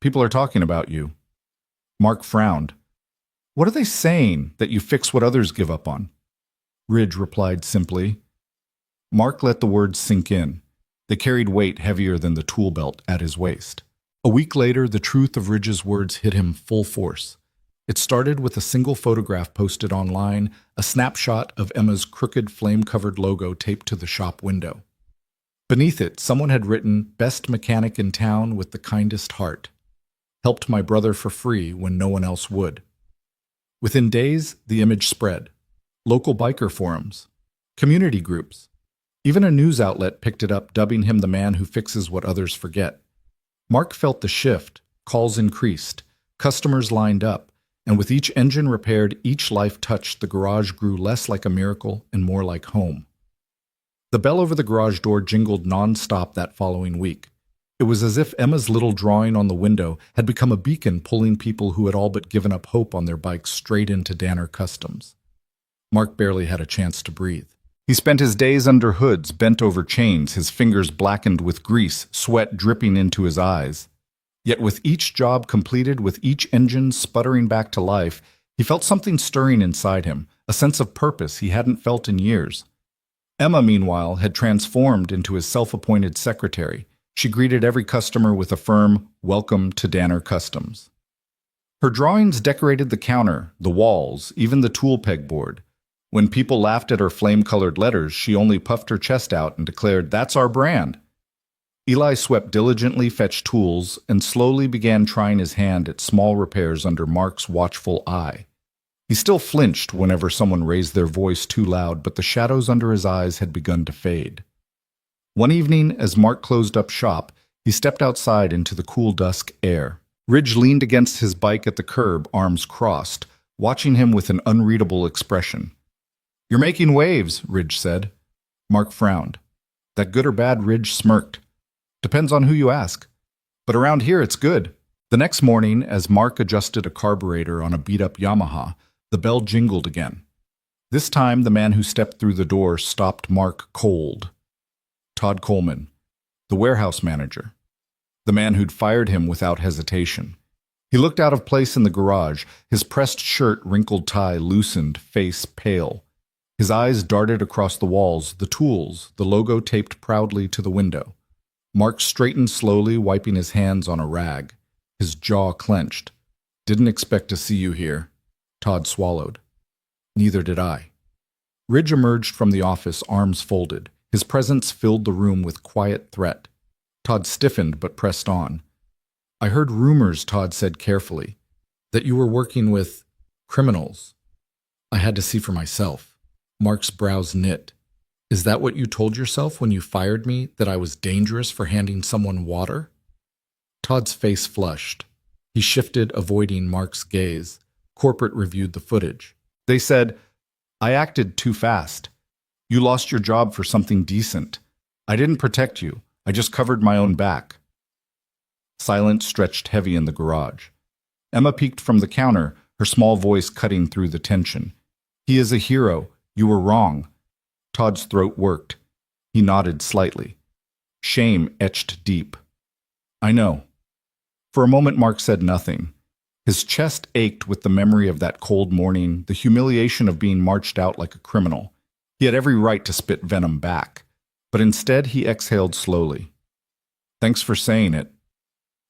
People are talking about you." Mark frowned. "What are they saying, that you fix what others give up on?" Ridge replied simply. Mark let the words sink in. They carried weight heavier than the tool belt at his waist. A week later, the truth of Ridge's words hit him full force. It started with a single photograph posted online, a snapshot of Emma's crooked flame-covered logo taped to the shop window. Beneath it, someone had written, "Best mechanic in town with the kindest heart. Helped my brother for free when no one else would." Within days, the image spread. Local biker forums, community groups. Even a news outlet picked it up, dubbing him the man who fixes what others forget. Mark felt the shift. Calls increased. Customers lined up. And with each engine repaired, each life touched, the garage grew less like a miracle and more like home. The bell over the garage door jingled non-stop that following week. It was as if Emma's little drawing on the window had become a beacon, pulling people who had all but given up hope on their bikes straight into Danner Customs. Mark barely had a chance to breathe. He spent his days under hoods, bent over chains, his fingers blackened with grease, sweat dripping into his eyes. Yet with each job completed, with each engine sputtering back to life, he felt something stirring inside him, a sense of purpose he hadn't felt in years. Emma, meanwhile, had transformed into his self-appointed secretary. She greeted every customer with a firm, "Welcome to Danner Customs." Her drawings decorated the counter, the walls, even the tool pegboard. When people laughed at her flame-colored letters, she only puffed her chest out and declared, "That's our brand." Eli swept diligently, fetched tools, and slowly began trying his hand at small repairs under Mark's watchful eye. He still flinched whenever someone raised their voice too loud, but the shadows under his eyes had begun to fade. One evening, as Mark closed up shop, he stepped outside into the cool dusk air. Ridge leaned against his bike at the curb, arms crossed, watching him with an unreadable expression. "You're making waves," Ridge said. Mark frowned. "That good or bad?" Ridge smirked. "Depends on who you ask. But around here it's good." The next morning, as Mark adjusted a carburetor on a beat-up Yamaha, the bell jingled again. This time, the man who stepped through the door stopped Mark cold. Todd Coleman, the warehouse manager. The man who'd fired him without hesitation. He looked out of place in the garage, his pressed shirt, wrinkled tie loosened, face pale. His eyes darted across the walls, the tools, the logo taped proudly to the window. Mark straightened slowly, wiping his hands on a rag. His jaw clenched. "Didn't expect to see you here." Todd swallowed. "Neither did I." Ridge emerged from the office, arms folded. His presence filled the room with quiet threat. Todd stiffened but pressed on. "I heard rumors," Todd said carefully, "that you were working with criminals. I had to see for myself." Mark's brows knit. "Is that what you told yourself when you fired me, that I was dangerous for handing someone water?" Todd's face flushed. He shifted, avoiding Mark's gaze. Corporate reviewed the footage. They said, "I acted too fast. You lost your job for something decent. I didn't protect you. I just covered my own back." Silence stretched heavy in the garage. Emma peeked from the counter, her small voice cutting through the tension. "He is a hero. You were wrong." Todd's throat worked. He nodded slightly. Shame etched deep. "I know." For a moment, Mark said nothing. His chest ached with the memory of that cold morning, the humiliation of being marched out like a criminal. He had every right to spit venom back, but instead he exhaled slowly. "Thanks for saying it."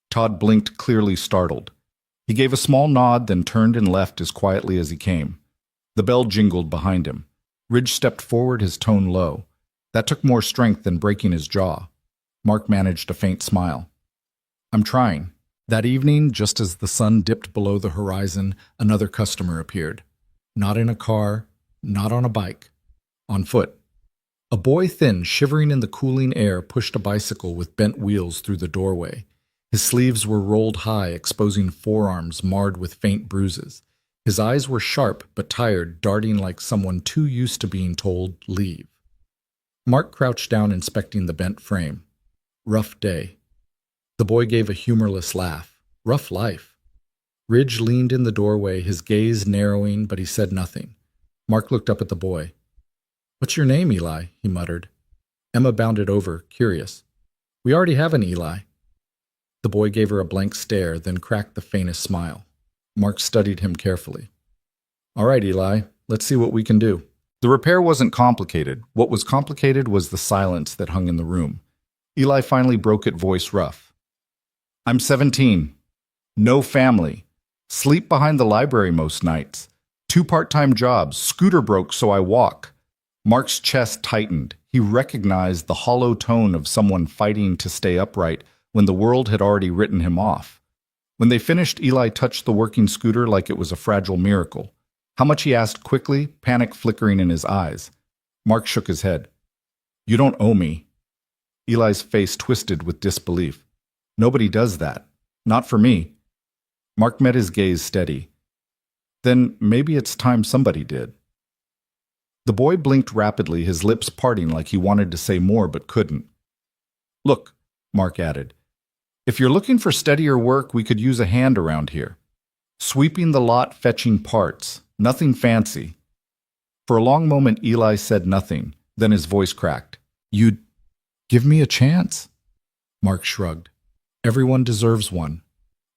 Todd blinked, clearly startled. He gave a small nod, then turned and left as quietly as he came. The bell jingled behind him. Ridge stepped forward, his tone low. That took more strength than breaking his jaw. Mark managed a faint smile. "I'm trying. That evening, just as the sun dipped below the horizon, another customer appeared. Not in a car, not on a bike, on foot. A boy thin, shivering in the cooling air, pushed a bicycle with bent wheels through the doorway. His sleeves were rolled high, exposing forearms marred with faint bruises. His eyes were sharp but tired, darting like someone too used to being told, "Leave." Mark crouched down, inspecting the bent frame. Rough day. The boy gave a humorless laugh. Rough life. Ridge leaned in the doorway, his gaze narrowing, but he said nothing. Mark looked up at the boy. "What's your name, Eli?" he muttered. Emma bounded over, curious. "We already have an Eli." The boy gave her a blank stare, then cracked the faintest smile. Mark studied him carefully. "All right, Eli, let's see what we can do." The repair wasn't complicated. What was complicated was the silence that hung in the room. Eli finally broke it, voice rough. "I'm 17. No family. Sleep behind the library most nights. 2 part-time jobs. Scooter broke, so I walk." Mark's chest tightened. He recognized the hollow tone of someone fighting to stay upright when the world had already written him off. When they finished, Eli touched the working scooter like it was a fragile miracle. "How much?" he asked quickly, panic flickering in his eyes. Mark shook his head. "You don't owe me." Eli's face twisted with disbelief. "Nobody does that. Not for me." Mark met his gaze steady. "Then maybe it's time somebody did." The boy blinked rapidly, his lips parting like he wanted to say more but couldn't. "Look," Mark added, "if you're looking for steadier work, we could use a hand around here. Sweeping the lot, fetching parts. Nothing fancy." For a long moment, Eli said nothing. Then his voice cracked. "You'd give me a chance?" Mark shrugged. "Everyone deserves one."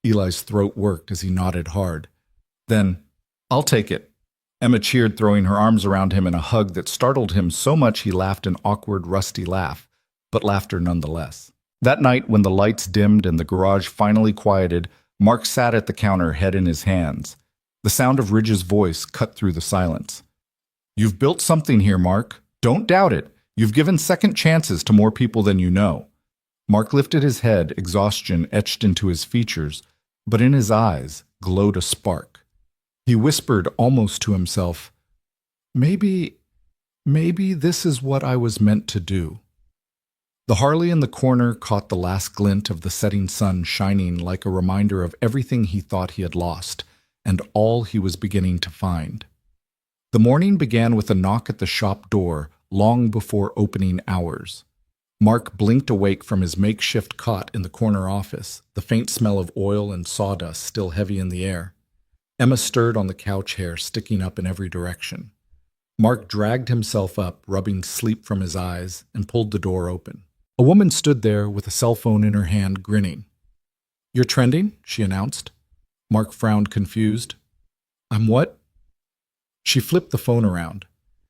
Eli's throat worked as he nodded hard. Then, "I'll take it." Emma cheered, throwing her arms around him in a hug that startled him so much he laughed an awkward, rusty laugh, but laughter nonetheless. That night, when the lights dimmed and the garage finally quieted, Mark sat at the counter, head in his hands. The sound of Ridge's voice cut through the silence. "You've built something here, Mark. Don't doubt it. You've given second chances to more people than you know." Mark lifted his head, exhaustion etched into his features, but in his eyes glowed a spark. He whispered almost to himself, Maybe this is what I was meant to do." The Harley in the corner caught the last glint of the setting sun, shining like a reminder of everything he thought he had lost, and all he was beginning to find. The morning began with a knock at the shop door, long before opening hours. Mark blinked awake from his makeshift cot in the corner office, the faint smell of oil and sawdust still heavy in the air. Emma stirred on the couch, hair sticking up in every direction. Mark dragged himself up, rubbing sleep from his eyes, and pulled the door open. A woman stood there with a cell phone in her hand, grinning. "You're trending?" she announced. Mark frowned, confused. "I'm what?" She flipped the phone around.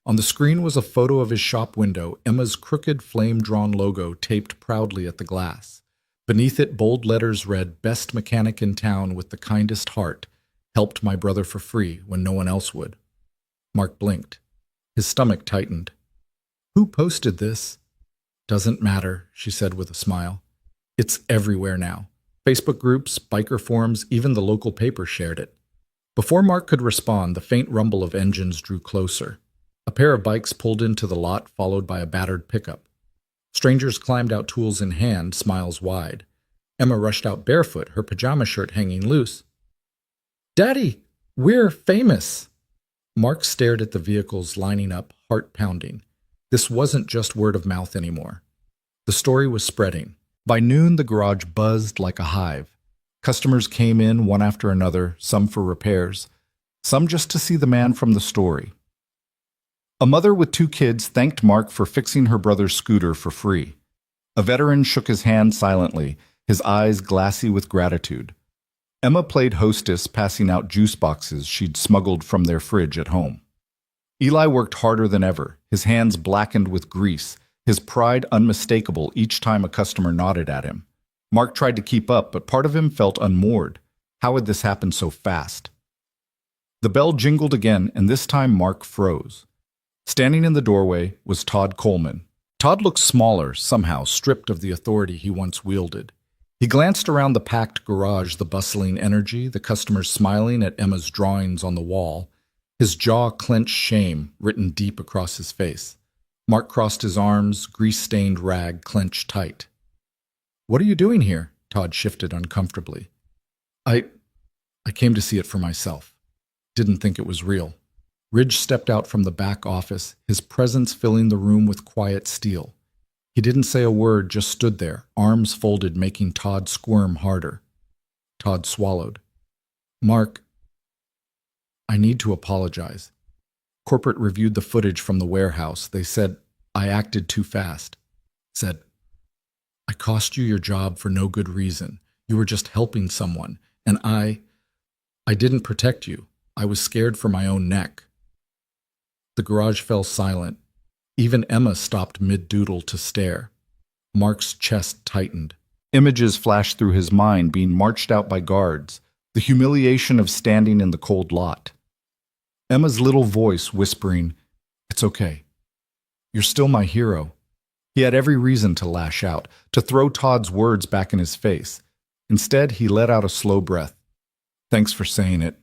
On the screen was a photo of his shop window, Emma's crooked flame-drawn logo taped proudly at the glass. Beneath it, bold letters read, "Best mechanic in town with the kindest heart. Helped my brother for free when no one else would." Mark blinked. His stomach tightened. "Who posted this?" "Doesn't matter," she said with a smile. "It's everywhere now. Facebook groups, biker forums, even the local paper shared it." Before Mark could respond, the faint rumble of engines drew closer. A pair of bikes pulled into the lot, followed by a battered pickup. Strangers climbed out, tools in hand, smiles wide. Emma rushed out barefoot, her pajama shirt hanging loose. "Daddy, we're famous!" Mark stared at the vehicles lining up, heart pounding. This wasn't just word of mouth anymore. The story was spreading. By noon, the garage buzzed like a hive. Customers came in one after another, some for repairs, some just to see the man from the story. A mother with 2 kids thanked Mark for fixing her brother's scooter for free. A veteran shook his hand silently, his eyes glassy with gratitude. Emma played hostess, passing out juice boxes she'd smuggled from their fridge at home. Eli worked harder than ever, his hands blackened with grease, his pride unmistakable each time a customer nodded at him. Mark tried to keep up, but part of him felt unmoored. How had this happened so fast? The bell jingled again, and this time Mark froze. Standing in the doorway was Todd Coleman. Todd looked smaller, somehow stripped of the authority he once wielded. He glanced around the packed garage, the bustling energy, the customers smiling at Emma's drawings on the wall. His jaw clenched, shame written deep across his face. Mark crossed his arms, grease-stained rag clenched tight. "What are you doing here?" Todd shifted uncomfortably. I came to see it for myself. Didn't think it was real." Ridge stepped out from the back office, his presence filling the room with quiet steel. He didn't say a word, just stood there, arms folded, making Todd squirm harder. Todd swallowed. "Mark, I need to apologize. Corporate reviewed the footage from the warehouse. They said I acted too fast. Said, I cost you your job for no good reason. You were just helping someone. And I didn't protect you. I was scared for my own neck." The garage fell silent. Even Emma stopped mid-doodle to stare. Mark's chest tightened. Images flashed through his mind, being marched out by guards. The humiliation of standing in the cold lot. Emma's little voice whispering, "It's okay. You're still my hero." He had every reason to lash out, to throw Todd's words back in his face. Instead, he let out a slow breath. "Thanks for saying it."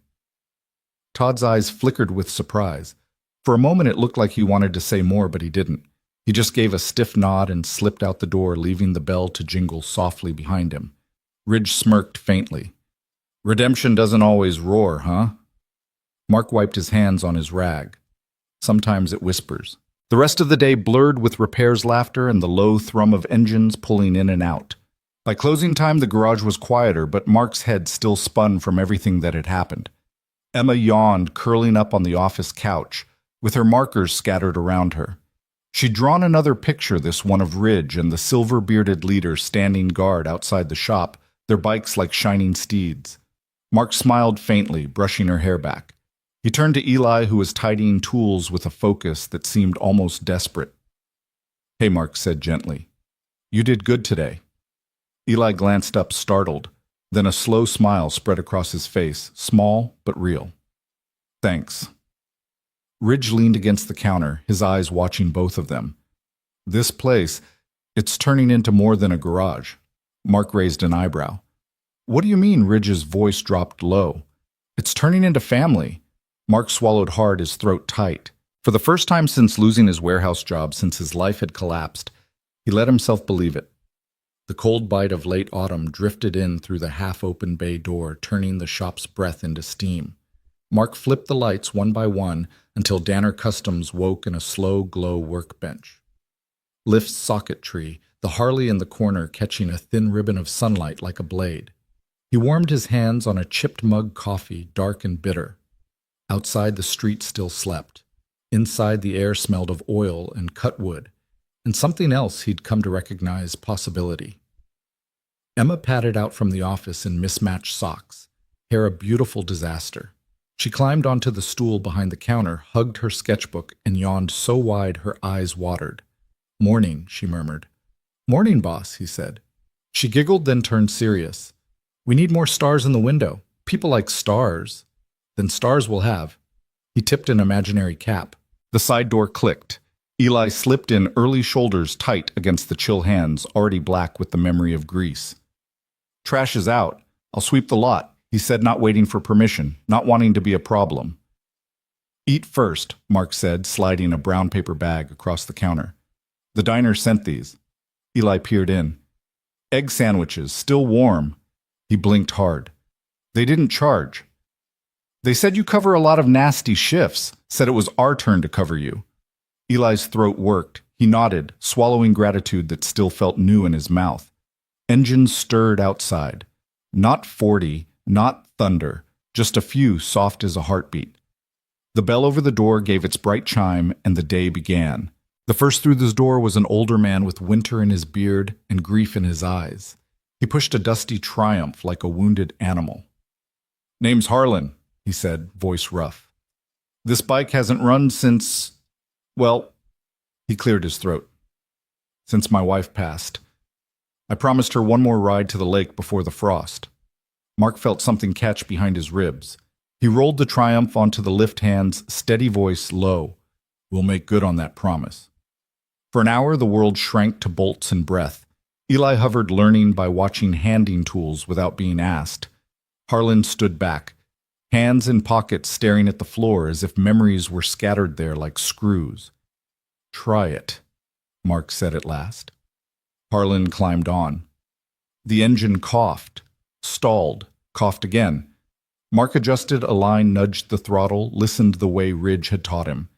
Todd's eyes flickered with surprise. For a moment it looked like he wanted to say more, but he didn't. He just gave a stiff nod and slipped out the door, leaving the bell to jingle softly behind him. Ridge smirked faintly. "Redemption doesn't always roar, huh?" Mark wiped his hands on his rag. "Sometimes it whispers." The rest of the day blurred with repairs laughter and the low thrum of engines pulling in and out. By closing time, the garage was quieter, but Mark's head still spun from everything that had happened. Emma yawned, curling up on the office couch, with her markers scattered around her. She'd drawn another picture, this one of Ridge and the silver-bearded leader standing guard outside the shop, their bikes like shining steeds. Mark smiled faintly, brushing her hair back. He turned to Eli, who was tidying tools with a focus that seemed almost desperate. "Hey," Mark said gently. "You did good today." Eli glanced up, startled. Then a slow smile spread across his face, small but real. "Thanks." Ridge leaned against the counter, his eyes watching both of them. "This place, it's turning into more than a garage." Mark raised an eyebrow. "What do you mean?" Ridge's voice dropped low. "It's turning into family." Mark swallowed hard, his throat tight. For the first time since losing his warehouse job, since his life had collapsed, he let himself believe it. The cold bite of late autumn drifted in through the half-open bay door, turning the shop's breath into steam. Mark flipped the lights one by one until Danner Customs woke in a slow glow workbench. Lift's socket tree, the Harley in the corner catching a thin ribbon of sunlight like a blade. He warmed his hands on a chipped mug coffee, dark and bitter. Outside, the street still slept. Inside, the air smelled of oil and cut wood, and something else he'd come to recognize: possibility. Emma padded out from the office in mismatched socks, hair a beautiful disaster. She climbed onto the stool behind the counter, hugged her sketchbook, and yawned so wide her eyes watered. "Morning," she murmured. "Morning, boss," he said. She giggled, then turned serious. "We need more stars in the window. People like stars. Then stars we'll have." He tipped an imaginary cap. The side door clicked. Eli slipped in, early shoulders tight against the chill hands, already black with the memory of grease. "Trash is out. I'll sweep the lot," he said, not waiting for permission, not wanting to be a problem. "Eat first," Mark said, sliding a brown paper bag across the counter. "The diner sent these." Eli peered in. "Egg sandwiches, still warm." He blinked hard. "They didn't charge." "They said you cover a lot of nasty shifts, said it was our turn to cover you." Eli's throat worked. He nodded, swallowing gratitude that still felt new in his mouth. Engines stirred outside. Not 40, not thunder, just a few soft as a heartbeat. The bell over the door gave its bright chime, and the day began. The first through the door was an older man with winter in his beard and grief in his eyes. He pushed a dusty Triumph like a wounded animal. "Name's Harlan," he said, voice rough. "This bike hasn't run since, well," he cleared his throat, "since my wife passed. I promised her one more ride to the lake before the frost." Mark felt something catch behind his ribs. He rolled the Triumph onto the lift hands, steady voice low. "We'll make good on that promise." For an hour, the world shrank to bolts and breath. Eli hovered, learning by watching handing tools without being asked. Harlan stood back, hands in pockets, staring at the floor as if memories were scattered there like screws. "Try it," Mark said at last. Harlan climbed on. The engine coughed, stalled, coughed again. Mark adjusted a line, nudged the throttle, listened the way Ridge had taught him.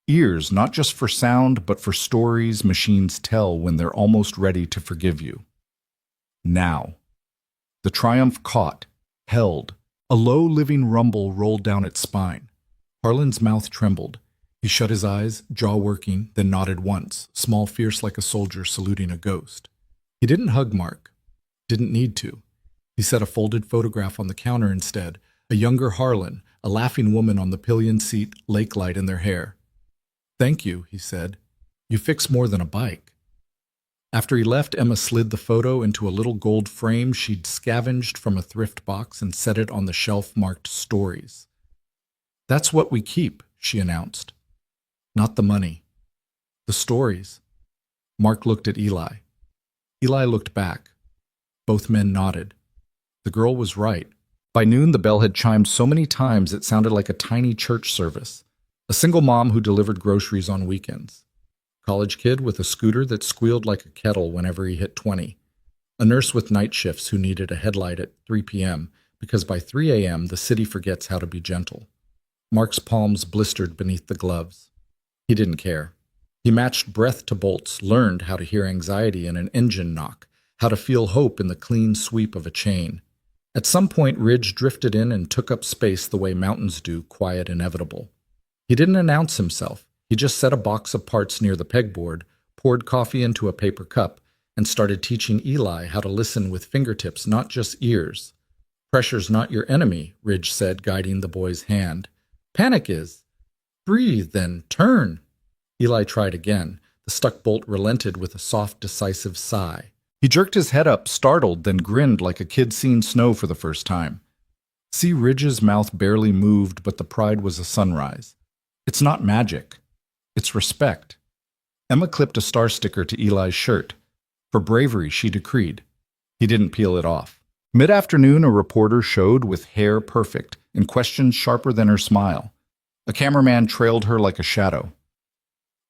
Ears, not just for sound, but for stories machines tell when they're almost ready to forgive you. Now. The Triumph caught, held. A low, living rumble rolled down its spine. Harlan's mouth trembled. He shut his eyes, jaw working, then nodded once, small, fierce like a soldier saluting a ghost. He didn't hug Mark. Didn't need to. He set a folded photograph on the counter instead, a younger Harlan, a laughing woman on the pillion seat, lake light in their hair. "Thank you," he said. "You fix more than a bike." After he left, Emma slid the photo into a little gold frame she'd scavenged from a thrift box and set it on the shelf marked Stories. "That's what we keep," she announced. "Not the money. The stories." Mark looked at Eli. Eli looked back. Both men nodded. The girl was right. By noon, the bell had chimed so many times it sounded like a tiny church service. A single mom who delivered groceries on weekends. College kid with a scooter that squealed like a kettle whenever he hit 20. A nurse with night shifts who needed a headlight at 3 p.m. because by 3 a.m. the city forgets how to be gentle. Mark's palms blistered beneath the gloves. He didn't care. He matched breath to bolts, learned how to hear anxiety in an engine knock, how to feel hope in the clean sweep of a chain. At some point, Ridge drifted in and took up space the way mountains do, quiet, inevitable. He didn't announce himself. He just set a box of parts near the pegboard, poured coffee into a paper cup, and started teaching Eli how to listen with fingertips, not just ears. "Pressure's not your enemy," Ridge said, guiding the boy's hand. "Panic is. Breathe, then turn." Eli tried again. The stuck bolt relented with a soft, decisive sigh. He jerked his head up, startled, then grinned like a kid seeing snow for the first time. See, Ridge's mouth barely moved, but the pride was a sunrise. "It's not magic. It's respect." Emma clipped a star sticker to Eli's shirt. For bravery, she decreed. He didn't peel it off. Mid-afternoon, a reporter showed with hair perfect and questions sharper than her smile. A cameraman trailed her like a shadow.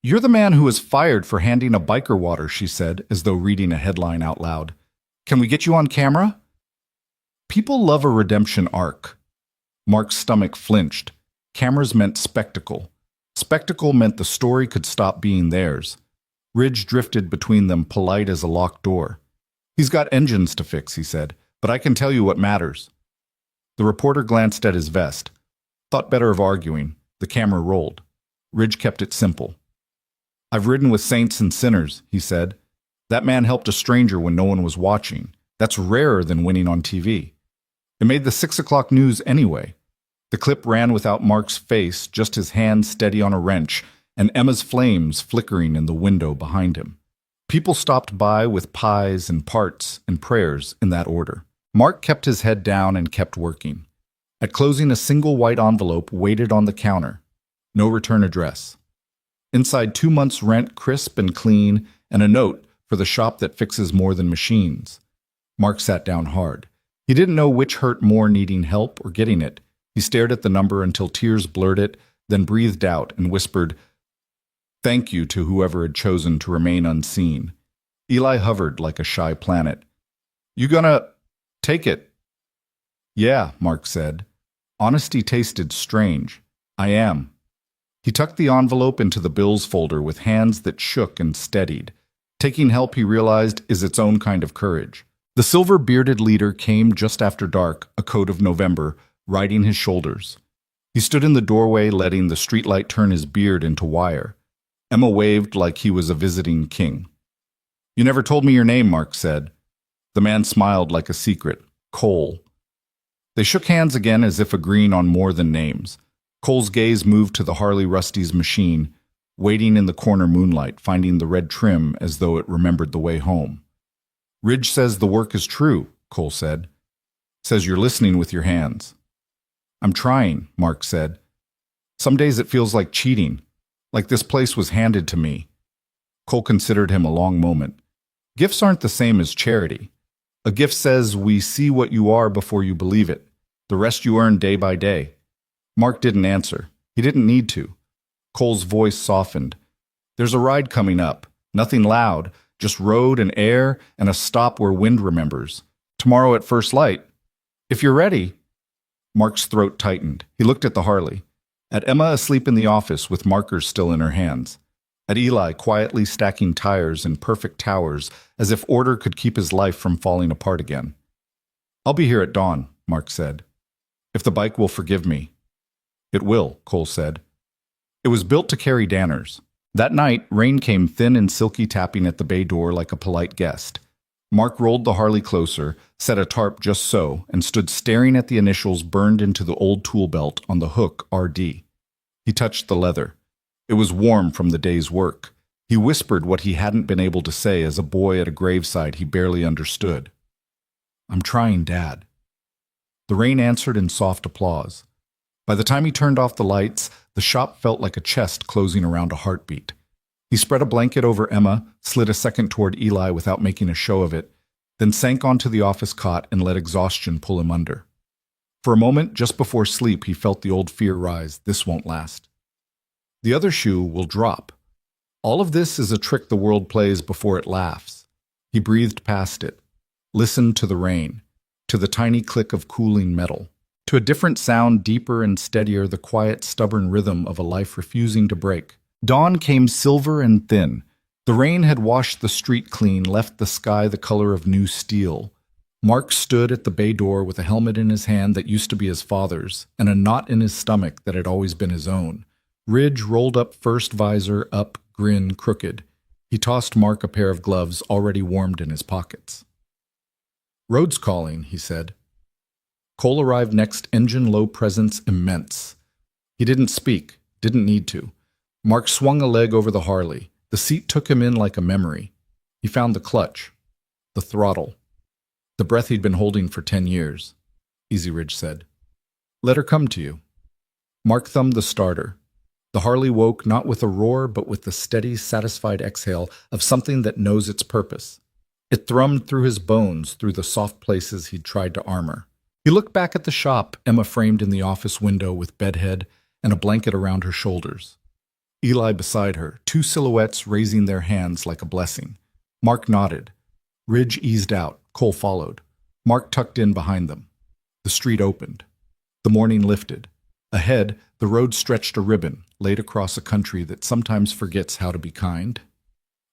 "You're the man who was fired for handing a biker water," she said, as though reading a headline out loud. "Can we get you on camera?" People love a redemption arc. Mark's stomach flinched. Cameras meant spectacle. Spectacle meant the story could stop being theirs. Ridge drifted between them, polite as a locked door. "He's got engines to fix," he said, "but I can tell you what matters." The reporter glanced at his vest. Thought better of arguing. The camera rolled. Ridge kept it simple. "I've ridden with saints and sinners," he said. "That man helped a stranger when no one was watching. That's rarer than winning on TV. It made the 6 o'clock news anyway." The clip ran without Mark's face, just his hand steady on a wrench, and Emma's flames flickering in the window behind him. People stopped by with pies and parts and prayers in that order. Mark kept his head down and kept working. At closing, a single white envelope waited on the counter. No return address. Inside, 2 months' rent, crisp and clean, and a note for the shop that fixes more than machines. Mark sat down hard. He didn't know which hurt more, needing help or getting it. He stared at the number until tears blurred it, then breathed out and whispered, "Thank you" to whoever had chosen to remain unseen. Eli hovered like a shy planet. "You gonna take it?" "Yeah," Mark said. Honesty tasted strange. "I am." He tucked the envelope into the bills folder with hands that shook and steadied. Taking help, he realized, is its own kind of courage. The silver-bearded leader came just after dark, a coat of November, riding his shoulders. He stood in the doorway, letting the streetlight turn his beard into wire. Emma waved like he was a visiting king. "You never told me your name," Mark said. The man smiled like a secret. "Cole." They shook hands again as if agreeing on more than names. Cole's gaze moved to the Harley Rusty's machine, waiting in the corner moonlight, finding the red trim as though it remembered the way home. "Ridge says the work is true," Cole said. "Says you're listening with your hands." "I'm trying," Mark said. "Some days it feels like cheating, like this place was handed to me." Cole considered him a long moment. Gifts aren't the same as charity. A gift says we see what you are before you believe it. The rest you earn day by day. Mark didn't answer. He didn't need to. Cole's voice softened. There's a ride coming up. Nothing loud, just road and air and a stop where wind remembers. Tomorrow at first light. If you're ready. Mark's throat tightened. He looked at the Harley. At Emma asleep in the office with markers still in her hands. At Eli quietly stacking tires in perfect towers as if order could keep his life from falling apart again. I'll be here at dawn, Mark said. If the bike will forgive me. It will, Cole said. It was built to carry Danners. That night, rain came thin and silky tapping at the bay door like a polite guest. Mark rolled the Harley closer, set a tarp just so, and stood staring at the initials burned into the old tool belt on the hook RD. He touched the leather. It was warm from the day's work. He whispered what he hadn't been able to say as a boy at a graveside he barely understood. I'm trying, Dad. The rain answered in soft applause. By the time he turned off the lights, the shop felt like a chest closing around a heartbeat. He spread a blanket over Emma, slid a second toward Eli without making a show of it, then sank onto the office cot and let exhaustion pull him under. For a moment, just before sleep, he felt the old fear rise. This won't last. The other shoe will drop. All of this is a trick the world plays before it laughs. He breathed past it, listened to the rain, to the tiny click of cooling metal, to a different sound deeper and steadier, the quiet, stubborn rhythm of a life refusing to break. Dawn came silver and thin. The rain had washed the street clean, left the sky the color of new steel. Mark stood at the bay door with a helmet in his hand that used to be his father's, and a knot in his stomach that had always been his own. Ridge rolled up, first visor up, grin crooked. He tossed Mark a pair of gloves already warmed in his pockets. Road's calling, he said. Cole arrived next, engine low, presence immense. He didn't speak, didn't need to. Mark swung a leg over the Harley. The seat took him in like a memory. He found the clutch, the throttle, the breath he'd been holding for 10 years. Easy, Ridge said. Let her come to you. Mark thumbed the starter. The Harley woke not with a roar, but with the steady, satisfied exhale of something that knows its purpose. It thrummed through his bones, through the soft places he'd tried to armor. He looked back at the shop, Emma framed in the office window with bedhead and a blanket around her shoulders. Eli beside her, two silhouettes raising their hands like a blessing. Mark nodded. Ridge eased out. Cole followed. Mark tucked in behind them. The street opened. The morning lifted. Ahead, the road stretched a ribbon, laid across a country that sometimes forgets how to be kind.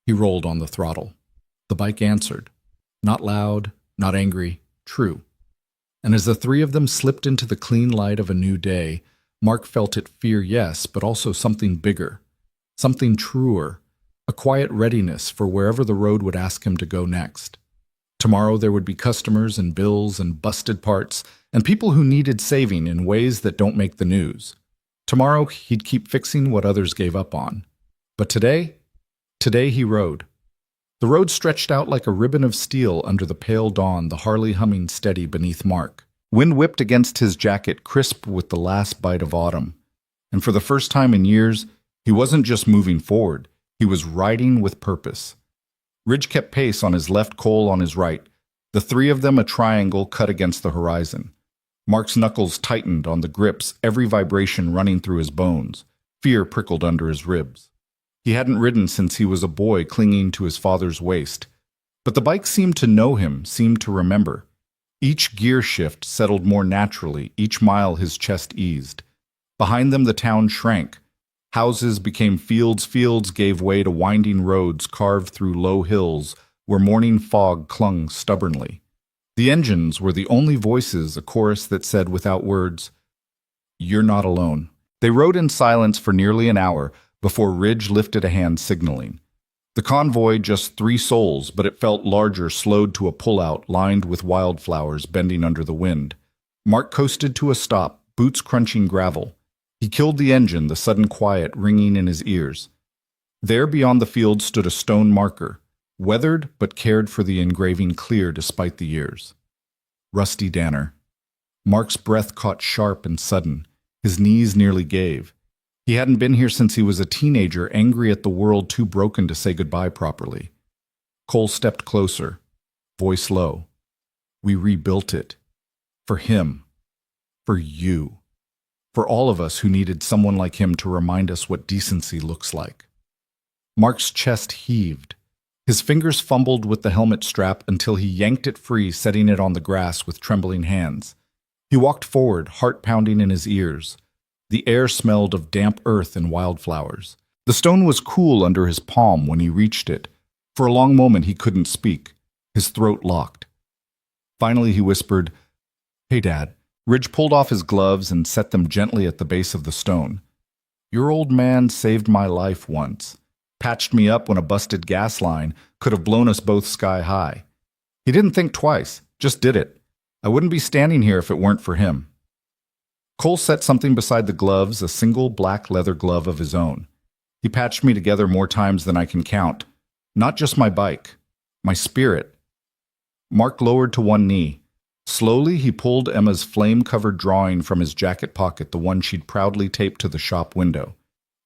He rolled on the throttle. The bike answered. Not loud, not angry, true. And as the three of them slipped into the clean light of a new day, Mark felt it fear, yes, but also something bigger, something truer, a quiet readiness for wherever the road would ask him to go next. Tomorrow there would be customers and bills and busted parts and people who needed saving in ways that don't make the news. Tomorrow he'd keep fixing what others gave up on. But today he rode. The road stretched out like a ribbon of steel under the pale dawn, the Harley humming steady beneath Mark. Wind whipped against his jacket, crisp with the last bite of autumn. And for the first time in years, he wasn't just moving forward, he was riding with purpose. Ridge kept pace on his left, Cole on his right, the three of them a triangle cut against the horizon. Mark's knuckles tightened on the grips, every vibration running through his bones. Fear prickled under his ribs. He hadn't ridden since he was a boy clinging to his father's waist. But the bike seemed to know him, seemed to remember. Each gear shift settled more naturally, each mile his chest eased. Behind them the town shrank. Houses became fields, fields gave way to winding roads carved through low hills where morning fog clung stubbornly. The engines were the only voices, a chorus that said without words, "You're not alone." They rode in silence for nearly an hour before Ridge lifted a hand signaling. The convoy, just 3 souls, but it felt larger, slowed to a pullout lined with wildflowers bending under the wind. Mark coasted to a stop, boots crunching gravel. He killed the engine, the sudden quiet ringing in his ears. There beyond the field stood a stone marker, weathered but cared for, the engraving clear despite the years. Rusty Danner. Mark's breath caught sharp and sudden. His knees nearly gave. He hadn't been here since he was a teenager, angry at the world too broken to say goodbye properly. Cole stepped closer, voice low. We rebuilt it. For him. For you. For all of us who needed someone like him to remind us what decency looks like. Mark's chest heaved. His fingers fumbled with the helmet strap until he yanked it free, setting it on the grass with trembling hands. He walked forward, heart pounding in his ears. The air smelled of damp earth and wildflowers. The stone was cool under his palm when he reached it. For a long moment he couldn't speak, his throat locked. Finally he whispered, "Hey, Dad." Ridge pulled off his gloves and set them gently at the base of the stone. "Your old man saved my life once. Patched me up when a busted gas line could have blown us both sky high. He didn't think twice, just did it. I wouldn't be standing here if it weren't for him." Cole set something beside the gloves, a single black leather glove of his own. "He patched me together more times than I can count. Not just my bike, my spirit." Mark lowered to one knee. Slowly, he pulled Emma's flame-covered drawing from his jacket pocket, the one she'd proudly taped to the shop window.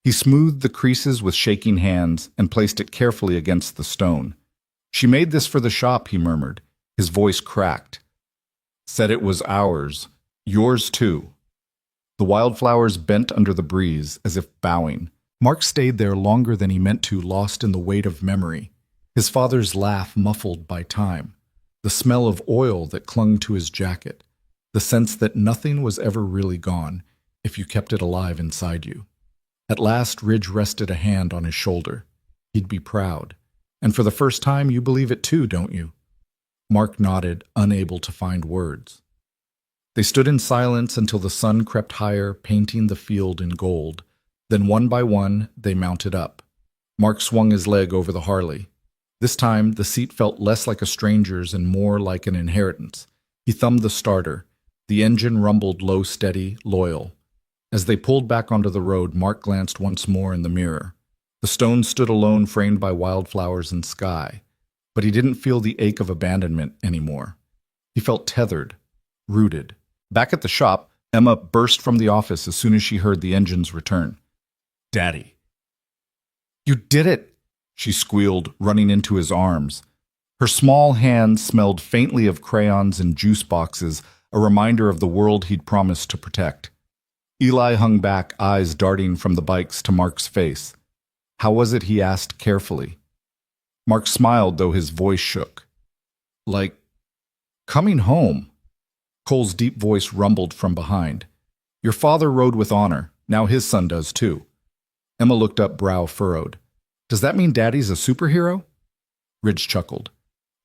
He smoothed the creases with shaking hands and placed it carefully against the stone. "She made this for the shop," he murmured. His voice cracked. "Said it was ours. Yours too." The wildflowers bent under the breeze, as if bowing. Mark stayed there longer than he meant to, lost in the weight of memory. His father's laugh muffled by time. The smell of oil that clung to his jacket. The sense that nothing was ever really gone, if you kept it alive inside you. At last, Ridge rested a hand on his shoulder. He'd be proud. "And for the first time, you believe it too, don't you?" Mark nodded, unable to find words. They stood in silence until the sun crept higher, painting the field in gold. Then one by one, they mounted up. Mark swung his leg over the Harley. This time, the seat felt less like a stranger's and more like an inheritance. He thumbed the starter. The engine rumbled low, steady, loyal. As they pulled back onto the road, Mark glanced once more in the mirror. The stone stood alone, framed by wildflowers and sky. But he didn't feel the ache of abandonment anymore. He felt tethered, rooted. Back at the shop, Emma burst from the office as soon as she heard the engine's return. "Daddy." "You did it!" she squealed, running into his arms. Her small hands smelled faintly of crayons and juice boxes, a reminder of the world he'd promised to protect. Eli hung back, eyes darting from the bikes to Mark's face. "How was it?" he asked carefully. Mark smiled, though his voice shook. "Like coming home." Cole's deep voice rumbled from behind. "Your father rode with honor. Now his son does too." Emma looked up, brow furrowed. "Does that mean Daddy's a superhero?" Ridge chuckled.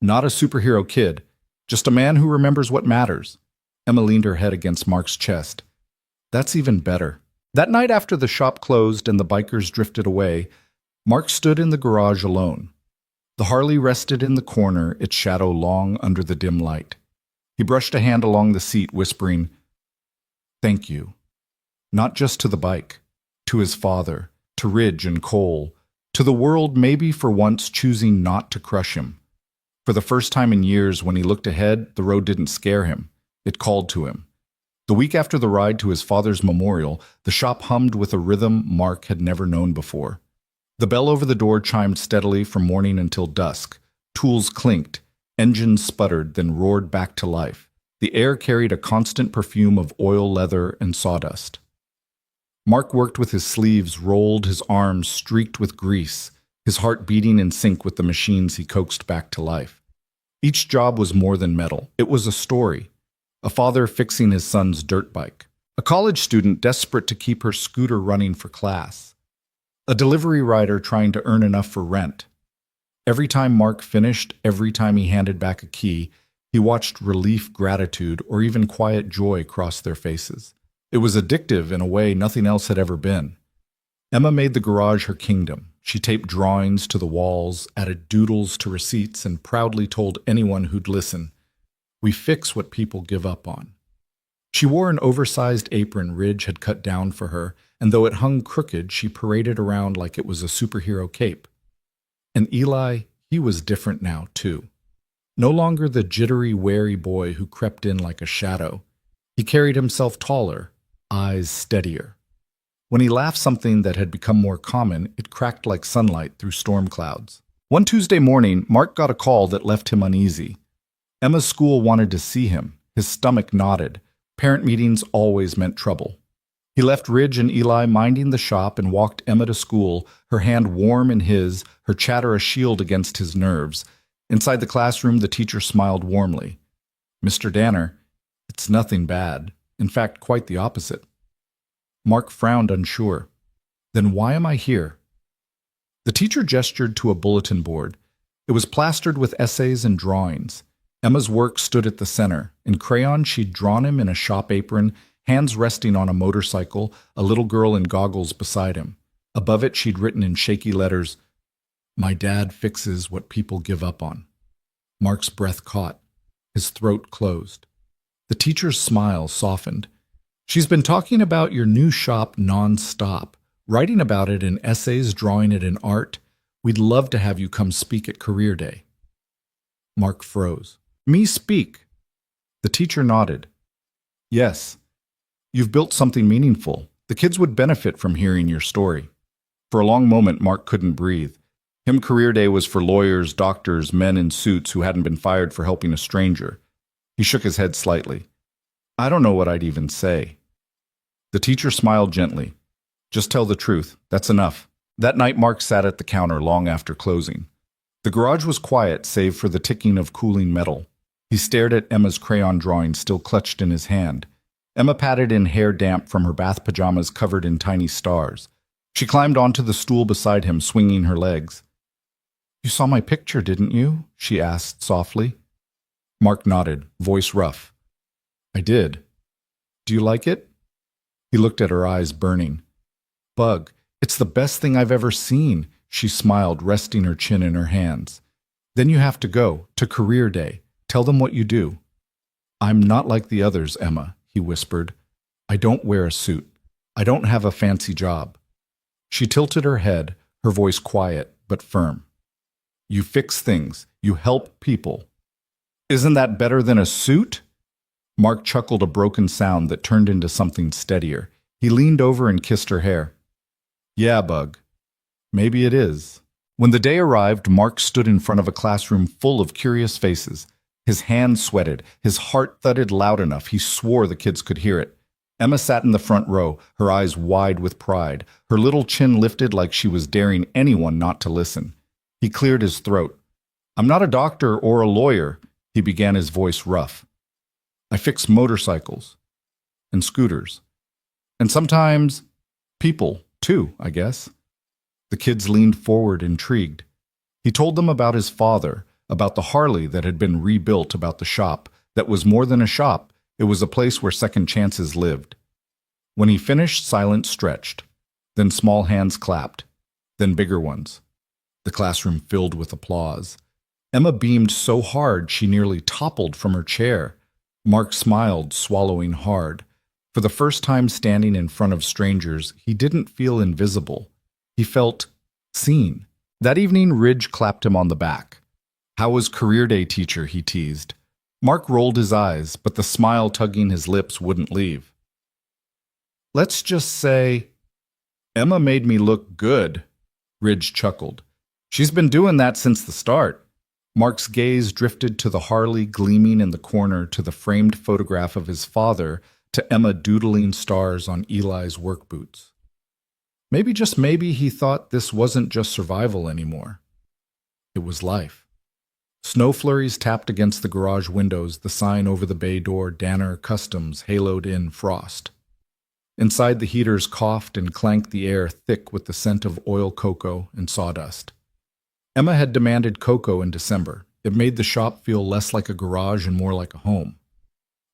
"Not a superhero kid. Just a man who remembers what matters." Emma leaned her head against Mark's chest. "That's even better." That night after the shop closed and the bikers drifted away, Mark stood in the garage alone. The Harley rested in the corner, its shadow long under the dim light. He brushed a hand along the seat, whispering, "Thank you." Not just to the bike, to his father, to Ridge and Cole, to the world maybe for once choosing not to crush him. For the first time in years, when he looked ahead, the road didn't scare him. It called to him. The week after the ride to his father's memorial, the shop hummed with a rhythm Mark had never known before. The bell over the door chimed steadily from morning until dusk. Tools clinked, engines sputtered, then roared back to life. The air carried a constant perfume of oil, leather, and sawdust. Mark worked with his sleeves rolled, his arms streaked with grease, his heart beating in sync with the machines he coaxed back to life. Each job was more than metal. It was a story. A father fixing his son's dirt bike. A college student desperate to keep her scooter running for class. A delivery rider trying to earn enough for rent. Every time Mark finished, every time he handed back a key, he watched relief, gratitude, or even quiet joy cross their faces. It was addictive in a way nothing else had ever been. Emma made the garage her kingdom. She taped drawings to the walls, added doodles to receipts, and proudly told anyone who'd listen, "We fix what people give up on." She wore an oversized apron Ridge had cut down for her, and though it hung crooked, she paraded around like it was a superhero cape. And Eli, he was different now, too. No longer the jittery, wary boy who crept in like a shadow. He carried himself taller, eyes steadier. When he laughed something that had become more common, it cracked like sunlight through storm clouds. One Tuesday morning, Mark got a call that left him uneasy. Emma's school wanted to see him. His stomach knotted. Parent meetings always meant trouble. He left Ridge and Eli minding the shop and walked Emma to school, her hand warm in his, her chatter a shield against his nerves. Inside the classroom, the teacher smiled warmly. "Mr. Danner, it's nothing bad. In fact, quite the opposite." Mark frowned, unsure. "Then why am I here?" The teacher gestured to a bulletin board. It was plastered with essays and drawings. Emma's work stood at the center. In crayon, she'd drawn him in a shop apron, hands resting on a motorcycle, a little girl in goggles beside him. Above it, she'd written in shaky letters, "My dad fixes what people give up on." Mark's breath caught. His throat closed. The teacher's smile softened. "She's been talking about your new shop non-stop, writing about it in essays, drawing it in art. We'd love to have you come speak at Career Day." Mark froze. "Me speak?" The teacher nodded. "Yes. You've built something meaningful. The kids would benefit from hearing your story." For a long moment, Mark couldn't breathe. Career Day was for lawyers, doctors, men in suits who hadn't been fired for helping a stranger. He shook his head slightly. "I don't know what I'd even say." The teacher smiled gently. "Just tell the truth. That's enough." That night, Mark sat at the counter long after closing. The garage was quiet, save for the ticking of cooling metal. He stared at Emma's crayon drawing still clutched in his hand. Emma patted in hair damp from her bath pajamas covered in tiny stars. She climbed onto the stool beside him, swinging her legs. "You saw my picture, didn't you?" she asked softly. Mark nodded, voice rough. "I did. Do you like it?" He looked at her eyes, burning. "Bug, it's the best thing I've ever seen," she smiled, resting her chin in her hands. "Then you have to go, to Career Day. Tell them what you do." "I'm not like the others, Emma," he whispered. "I don't wear a suit. I don't have a fancy job." She tilted her head, her voice quiet but firm. "You fix things. You help people. Isn't that better than a suit?" Mark chuckled a broken sound that turned into something steadier. He leaned over and kissed her hair. "Yeah, Bug. Maybe it is." When the day arrived, Mark stood in front of a classroom full of curious faces. His hands sweated. His heart thudded loud enough he swore the kids could hear it. Emma sat in the front row, her eyes wide with pride, her little chin lifted like she was daring anyone not to listen. He cleared his throat. "I'm not a doctor or a lawyer," he began, his voice rough. "I fix motorcycles and scooters. And sometimes people, too, I guess." The kids leaned forward, intrigued. He told them about his father, about the Harley that had been rebuilt, about the shop that was more than a shop. It was a place where second chances lived. When he finished, silence stretched. Then small hands clapped. Then bigger ones. The classroom filled with applause. Emma beamed so hard she nearly toppled from her chair. Mark smiled, swallowing hard. For the first time standing in front of strangers, he didn't feel invisible. He felt seen. That evening, Ridge clapped him on the back. "How was Career Day, teacher?" he teased. Mark rolled his eyes, but the smile tugging his lips wouldn't leave. "Let's just say, Emma made me look good," Ridge chuckled. "She's been doing that since the start." Mark's gaze drifted to the Harley gleaming in the corner, to the framed photograph of his father, to Emma doodling stars on Eli's work boots. Maybe, just maybe, he thought this wasn't just survival anymore. It was life. Snow flurries tapped against the garage windows, the sign over the bay door, Danner Customs, haloed in frost. Inside, the heaters coughed and clanked, the air thick with the scent of oil cocoa and sawdust. Emma had demanded cocoa in December. It made the shop feel less like a garage and more like a home.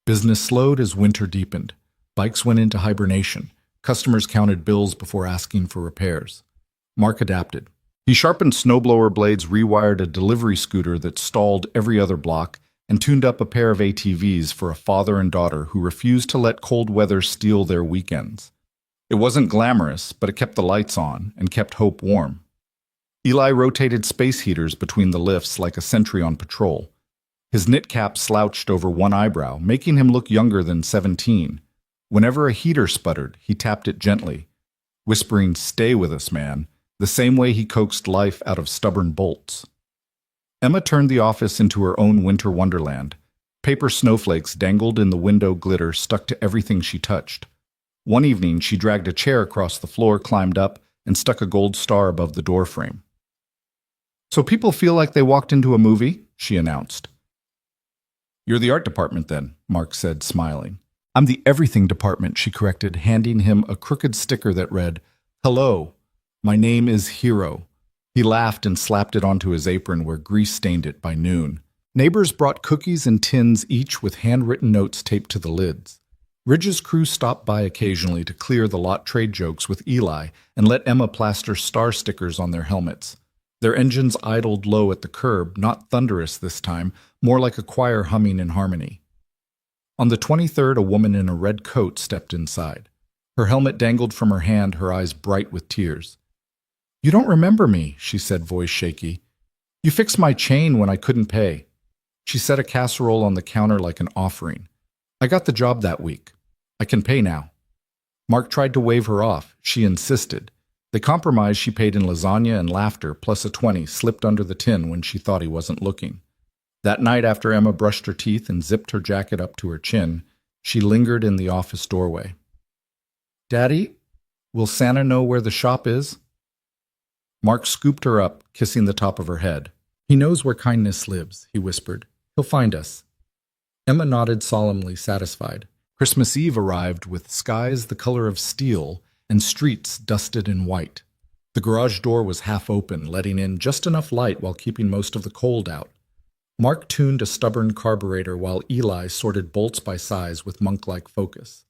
Business slowed as winter deepened. Bikes went into hibernation. Customers counted bills before asking for repairs. Mark adapted. He sharpened snowblower blades, rewired a delivery scooter that stalled every other block, and tuned up a pair of ATVs for a father and daughter who refused to let cold weather steal their weekends. It wasn't glamorous, but it kept the lights on and kept hope warm. Eli rotated space heaters between the lifts like a sentry on patrol. His knit cap slouched over one eyebrow, making him look younger than 17. Whenever a heater sputtered, he tapped it gently, whispering, "Stay with us, man." the same way he coaxed life out of stubborn bolts. Emma turned the office into her own winter wonderland. Paper snowflakes dangled in the window, glitter stuck to everything she touched. One evening, she dragged a chair across the floor, climbed up, and stuck a gold star above the doorframe. "So people feel like they walked into a movie?" she announced. "You're the art department, then," Mark said, smiling. "I'm the everything department," she corrected, handing him a crooked sticker that read, "Hello, my name is Hero." He laughed and slapped it onto his apron where grease stained it by noon. Neighbors brought cookies and tins, each with handwritten notes taped to the lids. Ridge's crew stopped by occasionally to clear the lot trade jokes with Eli and let Emma plaster star stickers on their helmets. Their engines idled low at the curb, not thunderous this time, more like a choir humming in harmony. On the 23rd, a woman in a red coat stepped inside. Her helmet dangled from her hand, her eyes bright with tears. "You don't remember me," she said, voice shaky. "You fixed my chain when I couldn't pay." She set a casserole on the counter like an offering. "I got the job that week. I can pay now." Mark tried to wave her off. She insisted. They compromised. She paid in lasagna and laughter, plus a 20 slipped under the tin when she thought he wasn't looking. That night, after Emma brushed her teeth and zipped her jacket up to her chin, she lingered in the office doorway. "Daddy, will Santa know where the shop is?" Mark scooped her up, kissing the top of her head. "He knows where kindness lives," he whispered. "He'll find us." Emma nodded solemnly, satisfied. Christmas Eve arrived with skies the color of steel and streets dusted in white. The garage door was half open, letting in just enough light while keeping most of the cold out. Mark tuned a stubborn carburetor while Eli sorted bolts by size with monk-like focus.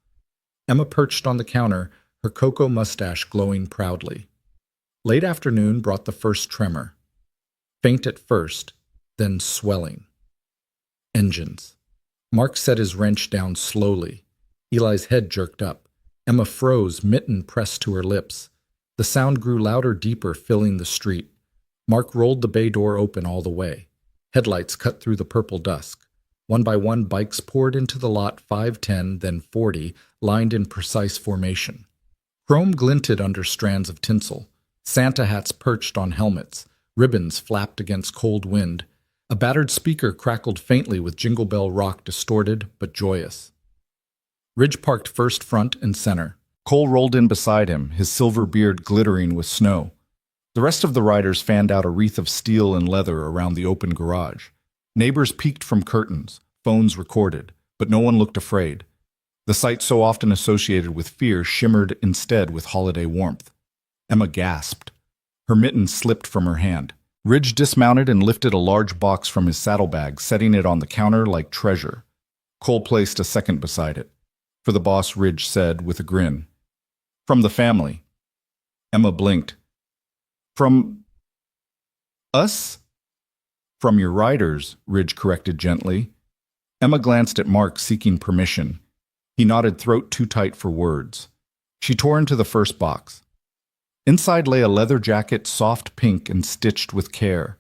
Emma perched on the counter, her cocoa mustache glowing proudly. Late afternoon brought the first tremor. Faint at first, then swelling. Engines. Mark set his wrench down slowly. Eli's head jerked up. Emma froze, mitten pressed to her lips. The sound grew louder, deeper, filling the street. Mark rolled the bay door open all the way. Headlights cut through the purple dusk. One by one, bikes poured into the lot, 5, 10, then 40, lined in precise formation. Chrome glinted under strands of tinsel. Santa hats perched on helmets. Ribbons flapped against cold wind. A battered speaker crackled faintly with Jingle Bell rock, distorted but joyous. Ridge parked first, front and center. Cole rolled in beside him, his silver beard glittering with snow. The rest of the riders fanned out a wreath of steel and leather around the open garage. Neighbors peeked from curtains, phones recorded, but no one looked afraid. The sight so often associated with fear shimmered instead with holiday warmth. Emma gasped. Her mitten slipped from her hand. Ridge dismounted and lifted a large box from his saddlebag, setting it on the counter like treasure. Cole placed a second beside it. "For the boss," Ridge said with a grin. "From the family." Emma blinked. "From us?" "From your riders," Ridge corrected gently. Emma glanced at Mark, seeking permission. He nodded, throat too tight for words. She tore into the first box. Inside lay a leather jacket, soft pink and stitched with care.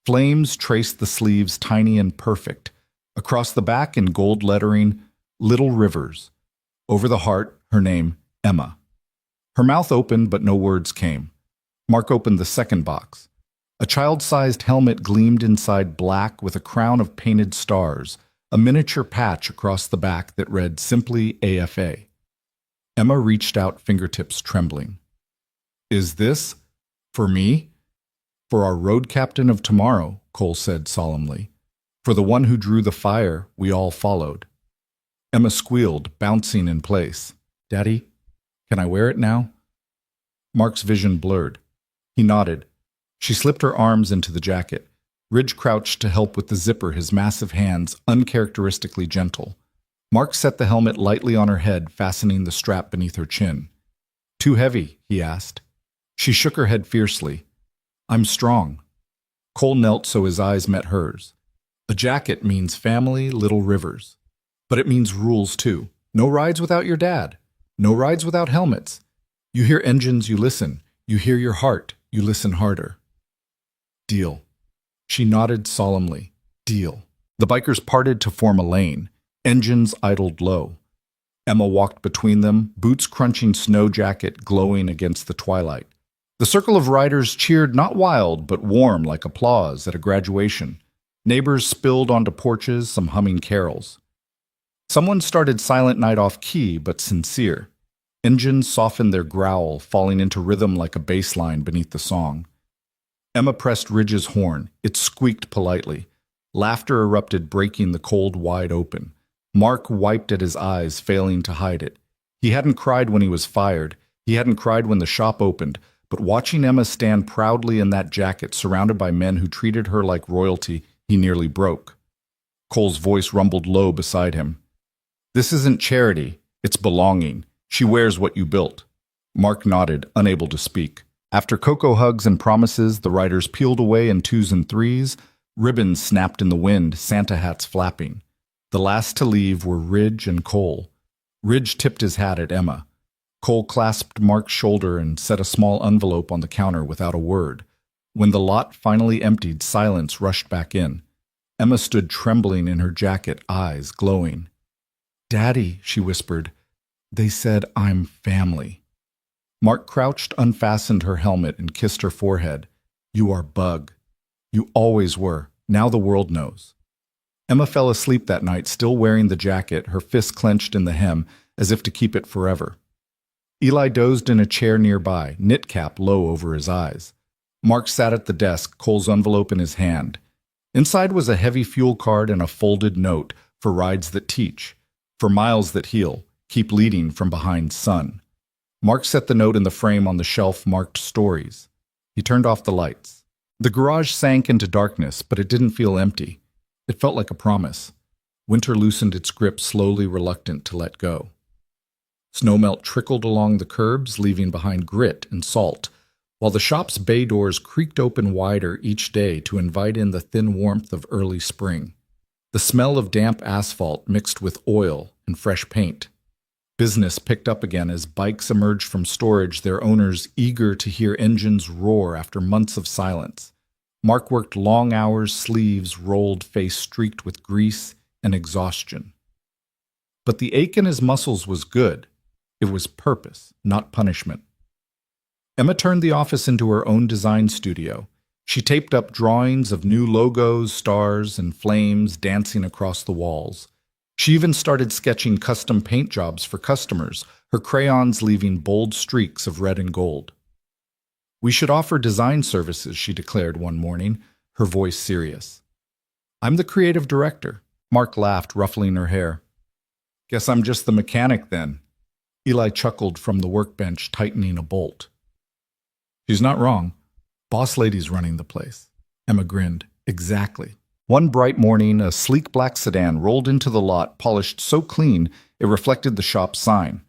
Flames traced the sleeves, tiny and perfect. Across the back in gold lettering, "Little Rivers." Over the heart, her name, Emma. Her mouth opened, but no words came. Mark opened the second box. A child-sized helmet gleamed inside, black with a crown of painted stars, a miniature patch across the back that read simply AFA. Emma reached out, fingertips trembling. "Is this for me?" "For our road captain of tomorrow," Cole said solemnly. "For the one who drew the fire we all followed." Emma squealed, bouncing in place. "Daddy, can I wear it now?" Mark's vision blurred. He nodded. She slipped her arms into the jacket. Ridge crouched to help with the zipper, his massive hands uncharacteristically gentle. Mark set the helmet lightly on her head, fastening the strap beneath her chin. "Too heavy?" he asked. She shook her head fiercely. "I'm strong." Cole knelt so his eyes met hers. A jacket means family, little rivers. But it means rules too. No rides without your dad. No rides without helmets. You hear engines, you listen. You hear your heart, you listen harder. "Deal." She nodded solemnly. "Deal." The bikers parted to form a lane. Engines idled low. Emma walked between them, boots crunching, snow jacket glowing against the twilight. The circle of riders cheered not wild, but warm like applause at a graduation. Neighbors spilled onto porches, some humming carols. Someone started Silent Night off key, but sincere. Engines softened their growl, falling into rhythm like a bass line beneath the song. Emma pressed Ridge's horn. It squeaked politely. Laughter erupted, breaking the cold wide open. Mark wiped at his eyes, failing to hide it. He hadn't cried when he was fired. He hadn't cried when the shop opened. But watching Emma stand proudly in that jacket, surrounded by men who treated her like royalty, he nearly broke. Cole's voice rumbled low beside him. "This isn't charity. It's belonging. She wears what you built." Mark nodded, unable to speak. After cocoa hugs and promises, the riders peeled away in twos and threes. Ribbons snapped in the wind, Santa hats flapping. The last to leave were Ridge and Cole. Ridge tipped his hat at Emma. Cole clasped Mark's shoulder and set a small envelope on the counter without a word. When the lot finally emptied, silence rushed back in. Emma stood trembling in her jacket, eyes glowing. "Daddy," she whispered, "they said I'm family." Mark crouched, unfastened her helmet, and kissed her forehead. "You are Bug. You always were. Now the world knows." Emma fell asleep that night, still wearing the jacket, her fist clenched in the hem, as if to keep it forever. Eli dozed in a chair nearby, knit cap low over his eyes. Mark sat at the desk, Cole's envelope in his hand. Inside was a heavy fuel card and a folded note for rides that teach, for miles that heal, keep leading from behind sun. Mark set the note in the frame on the shelf marked stories. He turned off the lights. The garage sank into darkness, but it didn't feel empty. It felt like a promise. Winter loosened its grip, slowly reluctant to let go. Snowmelt trickled along the curbs, leaving behind grit and salt, while the shop's bay doors creaked open wider each day to invite in the thin warmth of early spring. The smell of damp asphalt mixed with oil and fresh paint. Business picked up again as bikes emerged from storage, their owners eager to hear engines roar after months of silence. Mark worked long hours, sleeves rolled, face streaked with grease and exhaustion. But the ache in his muscles was good. It was purpose, not punishment. Emma turned the office into her own design studio. She taped up drawings of new logos, stars, and flames dancing across the walls. She even started sketching custom paint jobs for customers, her crayons leaving bold streaks of red and gold. "We should offer design services," she declared one morning, her voice serious. "I'm the creative director." Mark laughed, ruffling her hair. "Guess I'm just the mechanic then." Eli chuckled from the workbench, tightening a bolt. "She's not wrong. Boss lady's running the place." Emma grinned. "Exactly." One bright morning, a sleek black sedan rolled into the lot, polished so clean it reflected the shop's sign.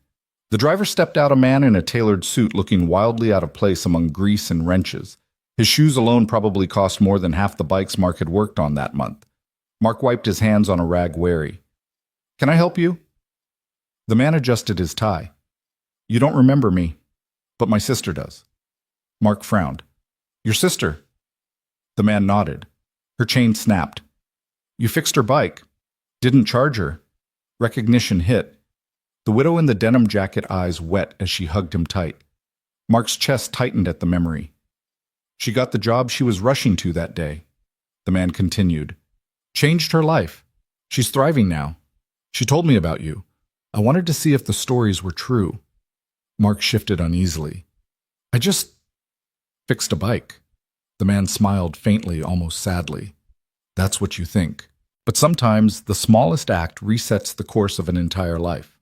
The driver stepped out, a man in a tailored suit looking wildly out of place among grease and wrenches. His shoes alone probably cost more than half the bikes Mark had worked on that month. Mark wiped his hands on a rag wary. "Can I help you?" The man adjusted his tie. "You don't remember me, but my sister does." Mark frowned. "Your sister?" The man nodded. Her chain snapped. "You fixed her bike. Didn't charge her." Recognition hit. The widow in the denim jacket, eyes wet as she hugged him tight. Mark's chest tightened at the memory. "She got the job she was rushing to that day." The man continued. "Changed her life. She's thriving now. She told me about you. I wanted to see if the stories were true." Mark shifted uneasily. "I just fixed a bike." The man smiled faintly, almost sadly. "That's what you think. But sometimes the smallest act resets the course of an entire life."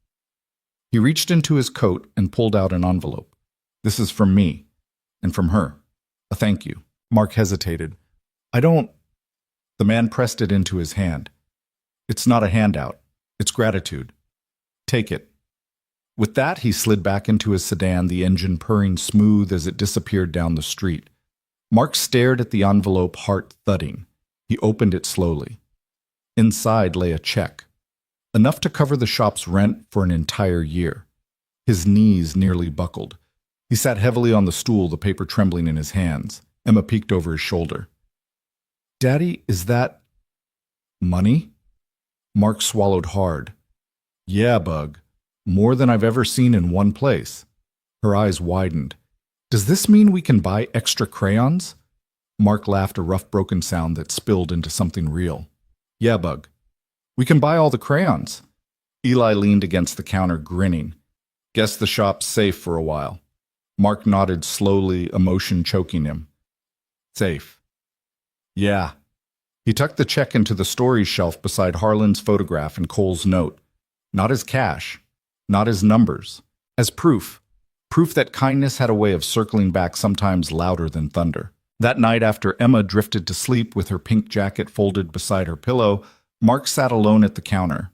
He reached into his coat and pulled out an envelope. "This is from me, and from her. A thank you." Mark hesitated. "I don't—" The man pressed it into his hand. "It's not a handout. It's gratitude. Take it." With that, he slid back into his sedan, the engine purring smooth as it disappeared down the street. Mark stared at the envelope, heart thudding. He opened it slowly. Inside lay a check, enough to cover the shop's rent for an entire year. His knees nearly buckled. He sat heavily on the stool, the paper trembling in his hands. Emma peeked over his shoulder. "Daddy, is that money?" Mark swallowed hard. "Yeah, Bug. More than I've ever seen in one place." Her eyes widened. Does this mean we can buy extra crayons? Mark laughed, a rough broken sound that spilled into something real. Yeah, Bug. We can buy all the crayons. Eli leaned against the counter, grinning. Guess the shop's safe for a while. Mark nodded slowly, emotion choking him. Safe. Yeah. He tucked the check into the storage shelf beside Harlan's photograph and Cole's note. Not as cash, not as numbers, as proof. Proof that kindness had a way of circling back, sometimes louder than thunder. That night, after Emma drifted to sleep with her pink jacket folded beside her pillow, Mark sat alone at the counter.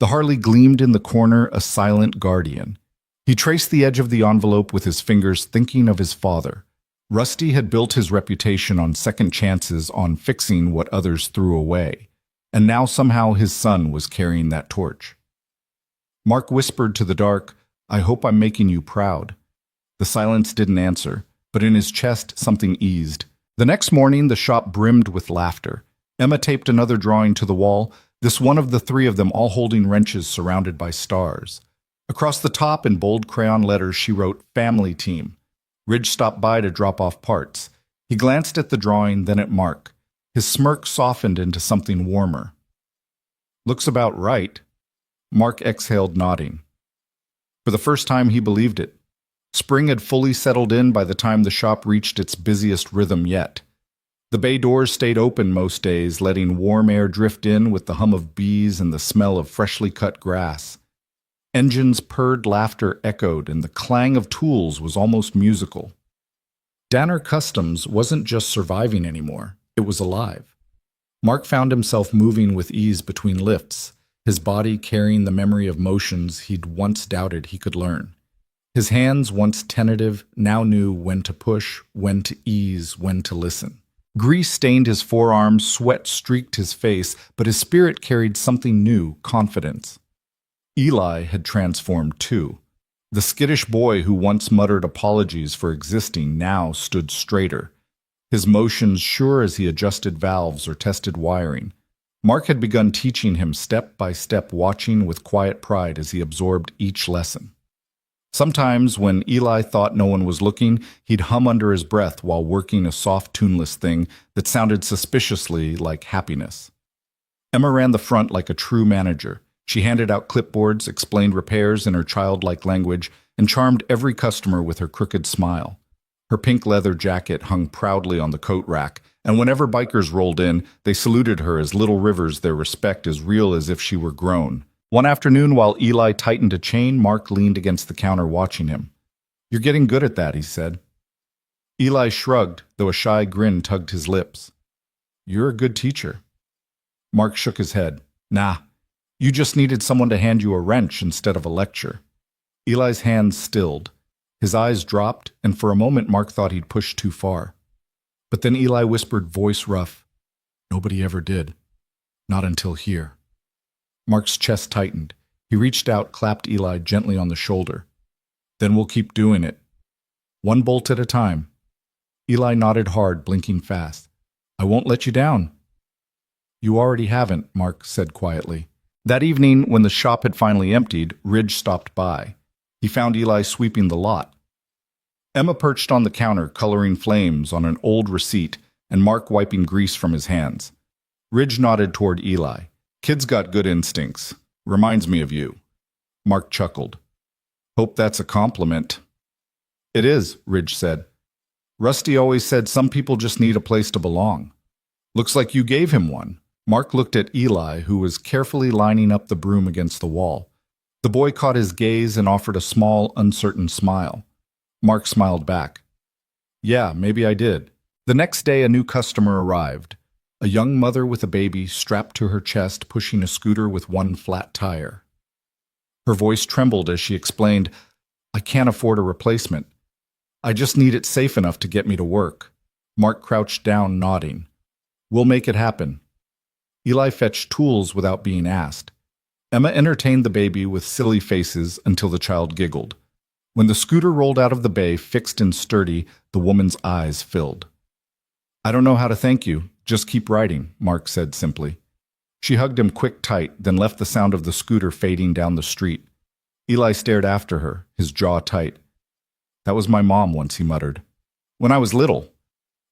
The Harley gleamed in the corner, a silent guardian. He traced the edge of the envelope with his fingers, thinking of his father. Rusty had built his reputation on second chances, on fixing what others threw away. And now somehow his son was carrying that torch. Mark whispered to the dark, I hope I'm making you proud. The silence didn't answer, but in his chest something eased. The next morning the shop brimmed with laughter. Emma taped another drawing to the wall, this one of the three of them all holding wrenches surrounded by stars. Across the top in bold crayon letters she wrote, Family Team. Ridge stopped by to drop off parts. He glanced at the drawing, then at Mark. His smirk softened into something warmer. Looks about right. Mark exhaled, nodding. For the first time he believed it. Spring had fully settled in by the time the shop reached its busiest rhythm yet. The bay doors stayed open most days, letting warm air drift in with the hum of bees and the smell of freshly cut grass. Engines purred, laughter echoed, and the clang of tools was almost musical. Danner Customs wasn't just surviving anymore, it was alive. Mark found himself moving with ease between lifts, his body carrying the memory of motions he'd once doubted he could learn. His hands, once tentative, now knew when to push, when to ease, when to listen. Grease stained his forearms, sweat streaked his face, but his spirit carried something new, confidence. Eli had transformed too. The skittish boy who once muttered apologies for existing now stood straighter, his motions sure as he adjusted valves or tested wiring. Mark had begun teaching him step by step, watching with quiet pride as he absorbed each lesson. Sometimes, when Eli thought no one was looking, he'd hum under his breath while working a soft, tuneless thing that sounded suspiciously like happiness. Emma ran the front like a true manager. She handed out clipboards, explained repairs in her childlike language, and charmed every customer with her crooked smile. Her pink leather jacket hung proudly on the coat rack, and whenever bikers rolled in, they saluted her as little rivers, their respect as real as if she were grown. One afternoon, while Eli tightened a chain, Mark leaned against the counter watching him. You're getting good at that, he said. Eli shrugged, though a shy grin tugged his lips. You're a good teacher. Mark shook his head. Nah, you just needed someone to hand you a wrench instead of a lecture. Eli's hands stilled. His eyes dropped, and for a moment Mark thought he'd pushed too far. But then Eli whispered, voice rough, Nobody ever did. Not until here. Mark's chest tightened. He reached out, clapped Eli gently on the shoulder. Then we'll keep doing it. One bolt at a time. Eli nodded hard, blinking fast. I won't let you down. You already haven't, Mark said quietly. That evening, when the shop had finally emptied, Ridge stopped by. He found Eli sweeping the lot. Emma perched on the counter, coloring flames on an old receipt, and Mark wiping grease from his hands. Ridge nodded toward Eli. Kid's got good instincts. Reminds me of you. Mark chuckled. Hope that's a compliment. It is, Ridge said. Rusty always said some people just need a place to belong. Looks like you gave him one. Mark looked at Eli, who was carefully lining up the broom against the wall. The boy caught his gaze and offered a small, uncertain smile. Mark smiled back. Yeah, maybe I did. The next day, a new customer arrived. A young mother with a baby strapped to her chest, pushing a scooter with one flat tire. Her voice trembled as she explained, I can't afford a replacement. I just need it safe enough to get me to work. Mark crouched down, nodding. We'll make it happen. Eli fetched tools without being asked. Emma entertained the baby with silly faces until the child giggled. When the scooter rolled out of the bay, fixed and sturdy, the woman's eyes filled. I don't know how to thank you. Just keep riding, Mark said simply. She hugged him quick tight, then left the sound of the scooter fading down the street. Eli stared after her, his jaw tight. That was my mom once, he muttered. When I was little.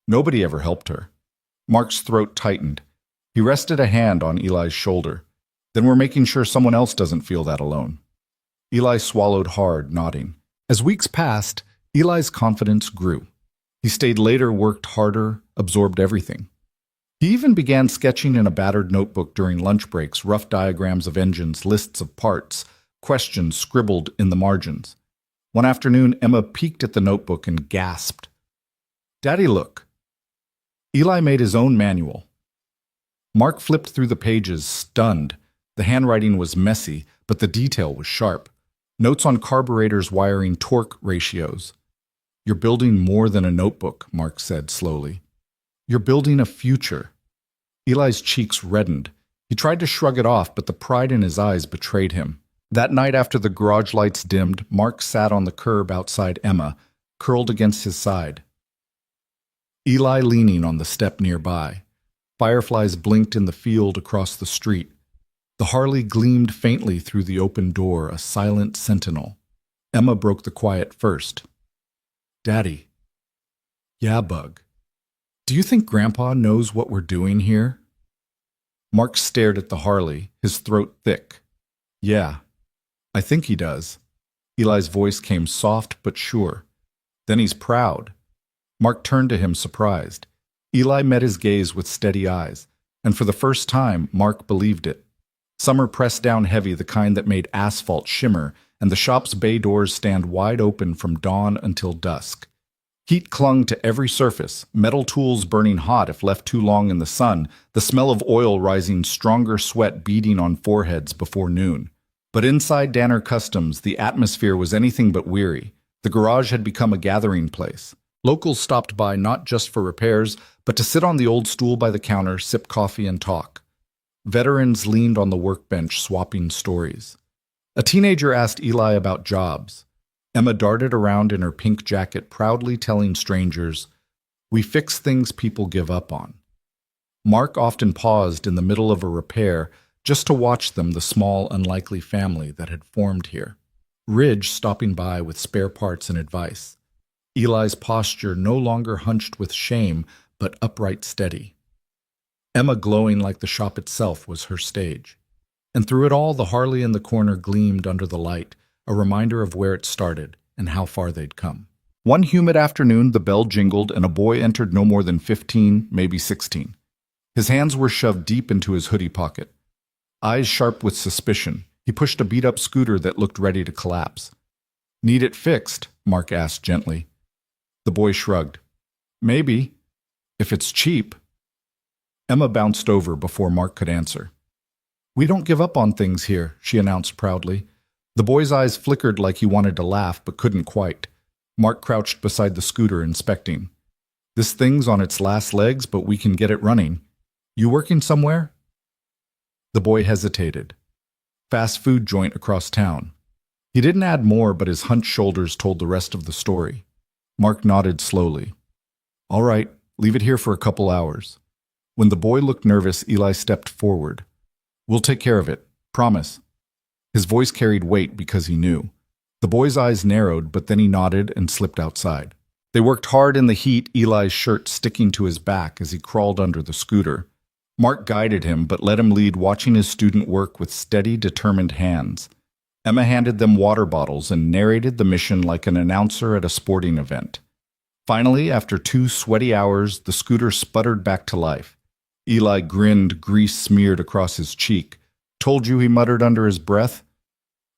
Nobody ever helped her. Mark's throat tightened. He rested a hand on Eli's shoulder. Then we're making sure someone else doesn't feel that alone. Eli swallowed hard, nodding. As weeks passed, Eli's confidence grew. He stayed later, worked harder, absorbed everything. He even began sketching in a battered notebook during lunch breaks, rough diagrams of engines, lists of parts, questions scribbled in the margins. One afternoon, Emma peeked at the notebook and gasped. "Daddy, look." Eli made his own manual. Mark flipped through the pages, stunned. The handwriting was messy, but the detail was sharp. Notes on carburetors, wiring, torque ratios. "You're building more than a notebook," Mark said slowly. "You're building a future." Eli's cheeks reddened. He tried to shrug it off, but the pride in his eyes betrayed him. That night after the garage lights dimmed, Mark sat on the curb outside Emma, curled against his side. Eli leaning on the step nearby. Fireflies blinked in the field across the street. The Harley gleamed faintly through the open door, a silent sentinel. Emma broke the quiet first. "Daddy." "Yeah, Bug. Do you think Grandpa knows what we're doing here?" Mark stared at the Harley, his throat thick. "Yeah, I think he does." Eli's voice came soft but sure. "Then he's proud." Mark turned to him, surprised. Eli met his gaze with steady eyes, and for the first time, Mark believed it. Summer pressed down heavy, the kind that made asphalt shimmer, and the shop's bay doors stand wide open from dawn until dusk. Heat clung to every surface, metal tools burning hot if left too long in the sun, the smell of oil rising, stronger sweat beading on foreheads before noon. But inside Danner Customs, the atmosphere was anything but weary. The garage had become a gathering place. Locals stopped by not just for repairs, but to sit on the old stool by the counter, sip coffee, and talk. Veterans leaned on the workbench, swapping stories. A teenager asked Eli about jobs. Emma darted around in her pink jacket, proudly telling strangers, "We fix things people give up on." Mark often paused in the middle of a repair just to watch them, the small, unlikely family that had formed here. Ridge stopping by with spare parts and advice. Eli's posture no longer hunched with shame, but upright steady. Emma glowing like the shop itself was her stage. And through it all, the Harley in the corner gleamed under the light, a reminder of where it started and how far they'd come. One humid afternoon, the bell jingled and a boy entered, no more than 15, maybe 16. His hands were shoved deep into his hoodie pocket. Eyes sharp with suspicion, he pushed a beat-up scooter that looked ready to collapse. "Need it fixed?" Mark asked gently. The boy shrugged. "Maybe, if it's cheap." Emma bounced over before Mark could answer. "We don't give up on things here," she announced proudly. The boy's eyes flickered like he wanted to laugh but couldn't quite. Mark crouched beside the scooter, inspecting. "This thing's on its last legs, but we can get it running. You working somewhere?" The boy hesitated. "Fast food joint across town." He didn't add more, but his hunched shoulders told the rest of the story. Mark nodded slowly. "All right, leave it here for a couple hours." When the boy looked nervous, Eli stepped forward. "We'll take care of it. Promise." His voice carried weight because he knew. The boy's eyes narrowed, but then he nodded and slipped outside. They worked hard in the heat, Eli's shirt sticking to his back as he crawled under the scooter. Mark guided him, but let him lead, watching his student work with steady, determined hands. Emma handed them water bottles and narrated the mission like an announcer at a sporting event. Finally, after 2 sweaty hours, the scooter sputtered back to life. Eli grinned, grease smeared across his cheek. "Told you," he muttered under his breath.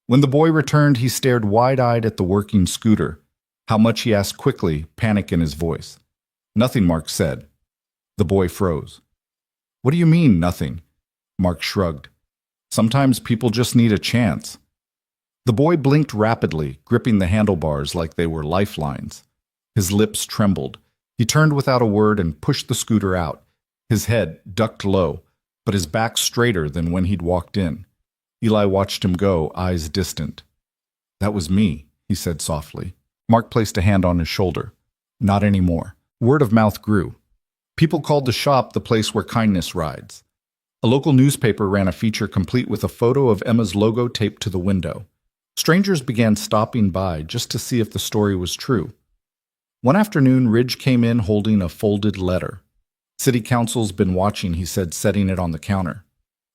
When the boy returned, he stared wide-eyed at the working scooter. "How much?" he asked quickly, panic in his voice. "Nothing," Mark said. The boy froze. "What do you mean, nothing?" Mark shrugged. "Sometimes people just need a chance." The boy blinked rapidly, gripping the handlebars like they were lifelines. His lips trembled. He turned without a word and pushed the scooter out, his head ducked low, but his back straighter than when he'd walked in. Eli watched him go, eyes distant. "That was me," he said softly. Mark placed a hand on his shoulder. "Not anymore." Word of mouth grew. People called the shop the place where kindness rides. A local newspaper ran a feature complete with a photo of Emma's logo taped to the window. Strangers began stopping by just to see if the story was true. One afternoon, Ridge came in holding a folded letter. City Council's been watching, he said, setting it on the counter.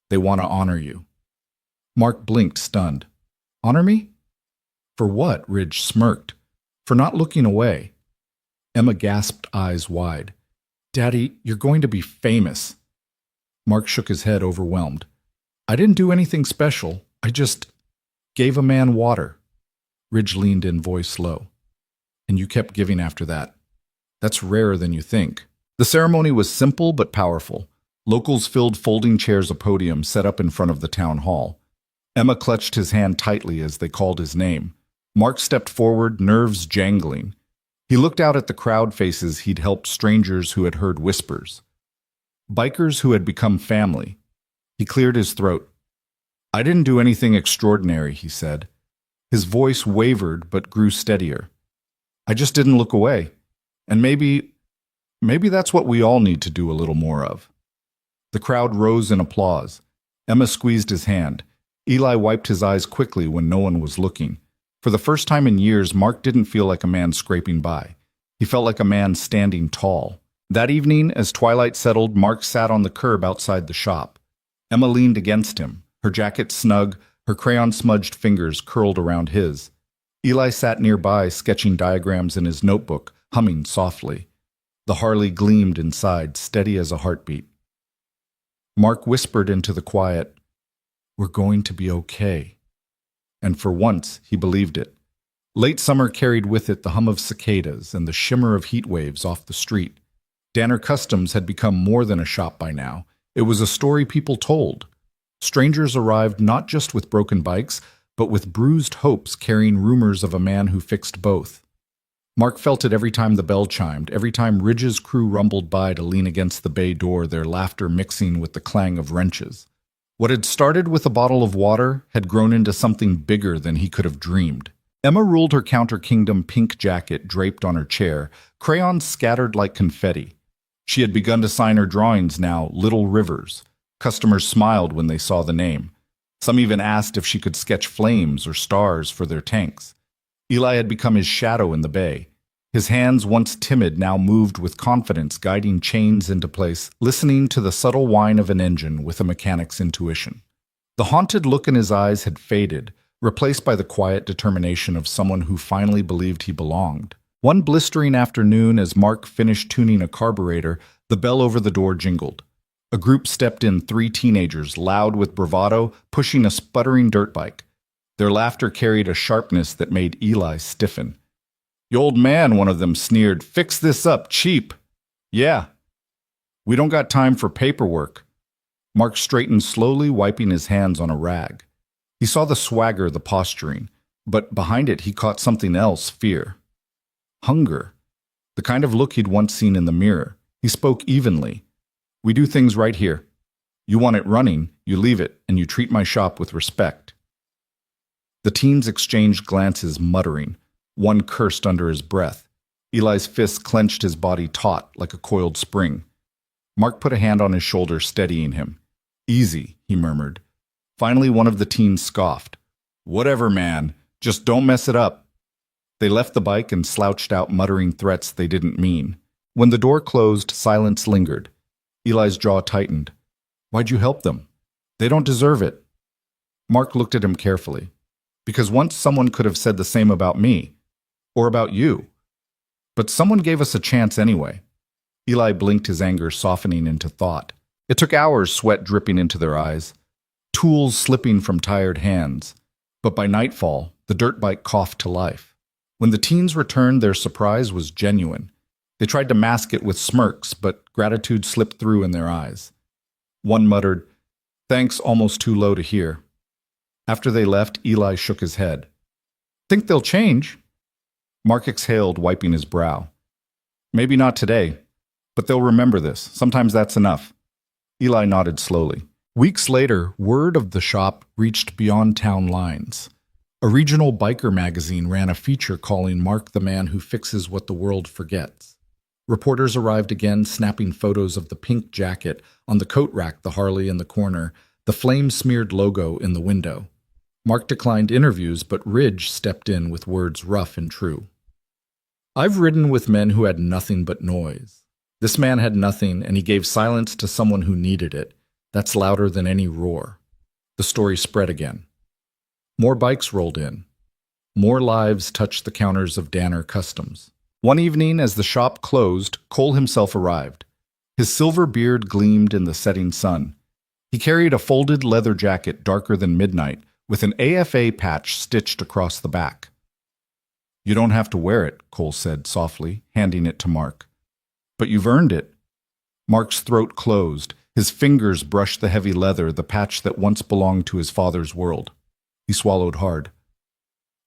They want to honor you. Mark blinked, stunned. Honor me? For what? Ridge smirked. For not looking away. Emma gasped, eyes wide. Daddy, you're going to be famous. Mark shook his head, overwhelmed. I didn't do anything special. I just gave a man water. Ridge leaned in, voice low. And you kept giving after that. That's rarer than you think. The ceremony was simple but powerful. Locals filled folding chairs a podium set up in front of the town hall. Emma clutched his hand tightly as they called his name. Mark stepped forward, nerves jangling. He looked out at the crowd faces he'd helped, strangers who had heard whispers. Bikers who had become family. He cleared his throat. I didn't do anything extraordinary, he said. His voice wavered but grew steadier. I just didn't look away. And maybe that's what we all need to do a little more of. The crowd rose in applause. Emma squeezed his hand. Eli wiped his eyes quickly when no one was looking. For the first time in years, Mark didn't feel like a man scraping by. He felt like a man standing tall. That evening, as twilight settled, Mark sat on the curb outside the shop. Emma leaned against him, her jacket snug, her crayon-smudged fingers curled around his. Eli sat nearby, sketching diagrams in his notebook, humming softly. The Harley gleamed inside, steady as a heartbeat. Mark whispered into the quiet, We're going to be okay. And for once, he believed it. Late summer carried with it the hum of cicadas and the shimmer of heat waves off the street. Danner Customs had become more than a shop by now. It was a story people told. Strangers arrived not just with broken bikes, but with bruised hopes carrying rumors of a man who fixed both. Mark felt it every time the bell chimed, every time Ridge's crew rumbled by to lean against the bay door, their laughter mixing with the clang of wrenches. What had started with a bottle of water had grown into something bigger than he could have dreamed. Emma ruled her Counter Kingdom pink jacket draped on her chair, crayons scattered like confetti. She had begun to sign her drawings now, Little Rivers. Customers smiled when they saw the name. Some even asked if she could sketch flames or stars for their tanks. Eli had become his shadow in the bay. His hands, once timid, now moved with confidence, guiding chains into place, listening to the subtle whine of an engine with a mechanic's intuition. The haunted look in his eyes had faded, replaced by the quiet determination of someone who finally believed he belonged. One blistering afternoon, as Mark finished tuning a carburetor, the bell over the door jingled. A group stepped in, 3 teenagers, loud with bravado, pushing a sputtering dirt bike. Their laughter carried a sharpness that made Eli stiffen. "You old man," one of them sneered, "fix this up cheap." "Yeah. We don't got time for paperwork." Mark straightened slowly, wiping his hands on a rag. He saw the swagger, the posturing, but behind it he caught something else, fear. Hunger. The kind of look he'd once seen in the mirror. He spoke evenly. "We do things right here. You want it running, you leave it, and you treat my shop with respect." The teens exchanged glances, muttering. One cursed under his breath. Eli's fist clenched, his body taut like a coiled spring. Mark put a hand on his shoulder, steadying him. "Easy," he murmured. Finally, one of the teens scoffed. "Whatever, man. Just don't mess it up." They left the bike and slouched out, muttering threats they didn't mean. When the door closed, silence lingered. Eli's jaw tightened. "Why'd you help them? They don't deserve it." Mark looked at him carefully. "Because once someone could have said the same about me. Or about you. But someone gave us a chance anyway." Eli blinked, his anger softening into thought. It took hours, sweat dripping into their eyes, tools slipping from tired hands. But by nightfall, the dirt bike coughed to life. When the teens returned, their surprise was genuine. They tried to mask it with smirks, but gratitude slipped through in their eyes. One muttered, "Thanks, almost too low to hear." After they left, Eli shook his head. "Think they'll change?" Mark exhaled, wiping his brow. "Maybe not today, but they'll remember this. Sometimes that's enough." Eli nodded slowly. Weeks later, word of the shop reached beyond town lines. A regional biker magazine ran a feature calling Mark the man who fixes what the world forgets. Reporters arrived again, snapping photos of the pink jacket, on the coat rack the Harley in the corner, the flame-smeared logo in the window. Mark declined interviews, but Ridge stepped in with words rough and true. I've ridden with men who had nothing but noise. This man had nothing, and he gave silence to someone who needed it. That's louder than any roar. The story spread again. More bikes rolled in. More lives touched the counters of Danner Customs. One evening, as the shop closed, Cole himself arrived. His silver beard gleamed in the setting sun. He carried a folded leather jacket darker than midnight, with an AFA patch stitched across the back. You don't have to wear it, Cole said softly, handing it to Mark. But you've earned it. Mark's throat closed. His fingers brushed the heavy leather, the patch that once belonged to his father's world. He swallowed hard.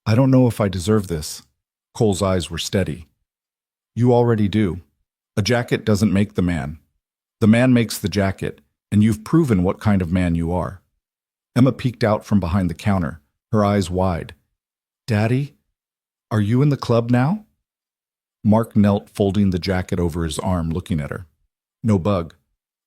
I don't know if I deserve this. Cole's eyes were steady. You already do. A jacket doesn't make the man. The man makes the jacket, and you've proven what kind of man you are. Emma peeked out from behind the counter, her eyes wide. Daddy, are you in the club now? Mark knelt, folding the jacket over his arm, looking at her. No bug.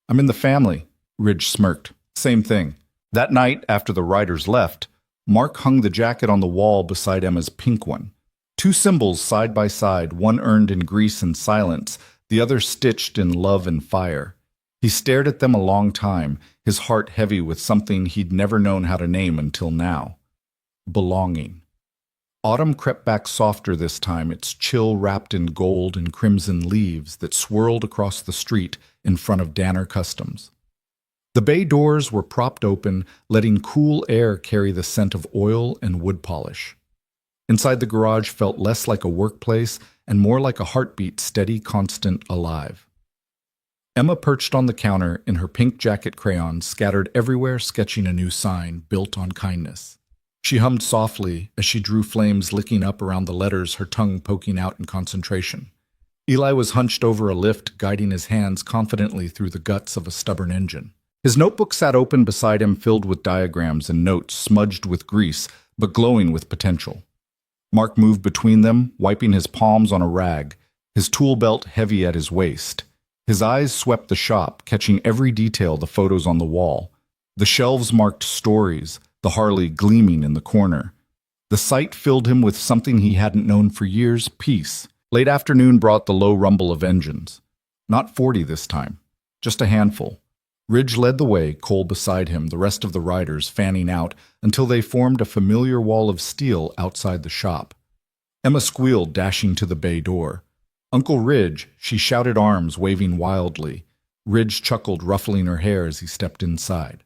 I'm in the family, Ridge smirked. Same thing. That night, after the riders left, Mark hung the jacket on the wall beside Emma's pink one. Two symbols side by side, one earned in grease and silence, the other stitched in love and fire. He stared at them a long time, his heart heavy with something he'd never known how to name until now. Belonging. Autumn crept back softer this time, its chill wrapped in gold and crimson leaves that swirled across the street in front of Danner Customs. The bay doors were propped open, letting cool air carry the scent of oil and wood polish. Inside the garage felt less like a workplace and more like a heartbeat, steady, constant, alive. Emma perched on the counter in her pink jacket crayons scattered everywhere, sketching a new sign built on kindness. She hummed softly as she drew flames licking up around the letters, her tongue poking out in concentration. Eli was hunched over a lift, guiding his hands confidently through the guts of a stubborn engine. His notebook sat open beside him, filled with diagrams and notes smudged with grease, but glowing with potential. Mark moved between them, wiping his palms on a rag, his tool belt heavy at his waist. His eyes swept the shop, catching every detail, the photos on the wall. The shelves marked stories, the Harley gleaming in the corner. The sight filled him with something he hadn't known for years, peace. Late afternoon brought the low rumble of engines. Not 40 this time, just a handful. Ridge led the way, Cole beside him, the rest of the riders fanning out until they formed a familiar wall of steel outside the shop. Emma squealed, dashing to the bay door. Uncle Ridge, she shouted, arms waving wildly. Ridge chuckled, ruffling her hair as he stepped inside.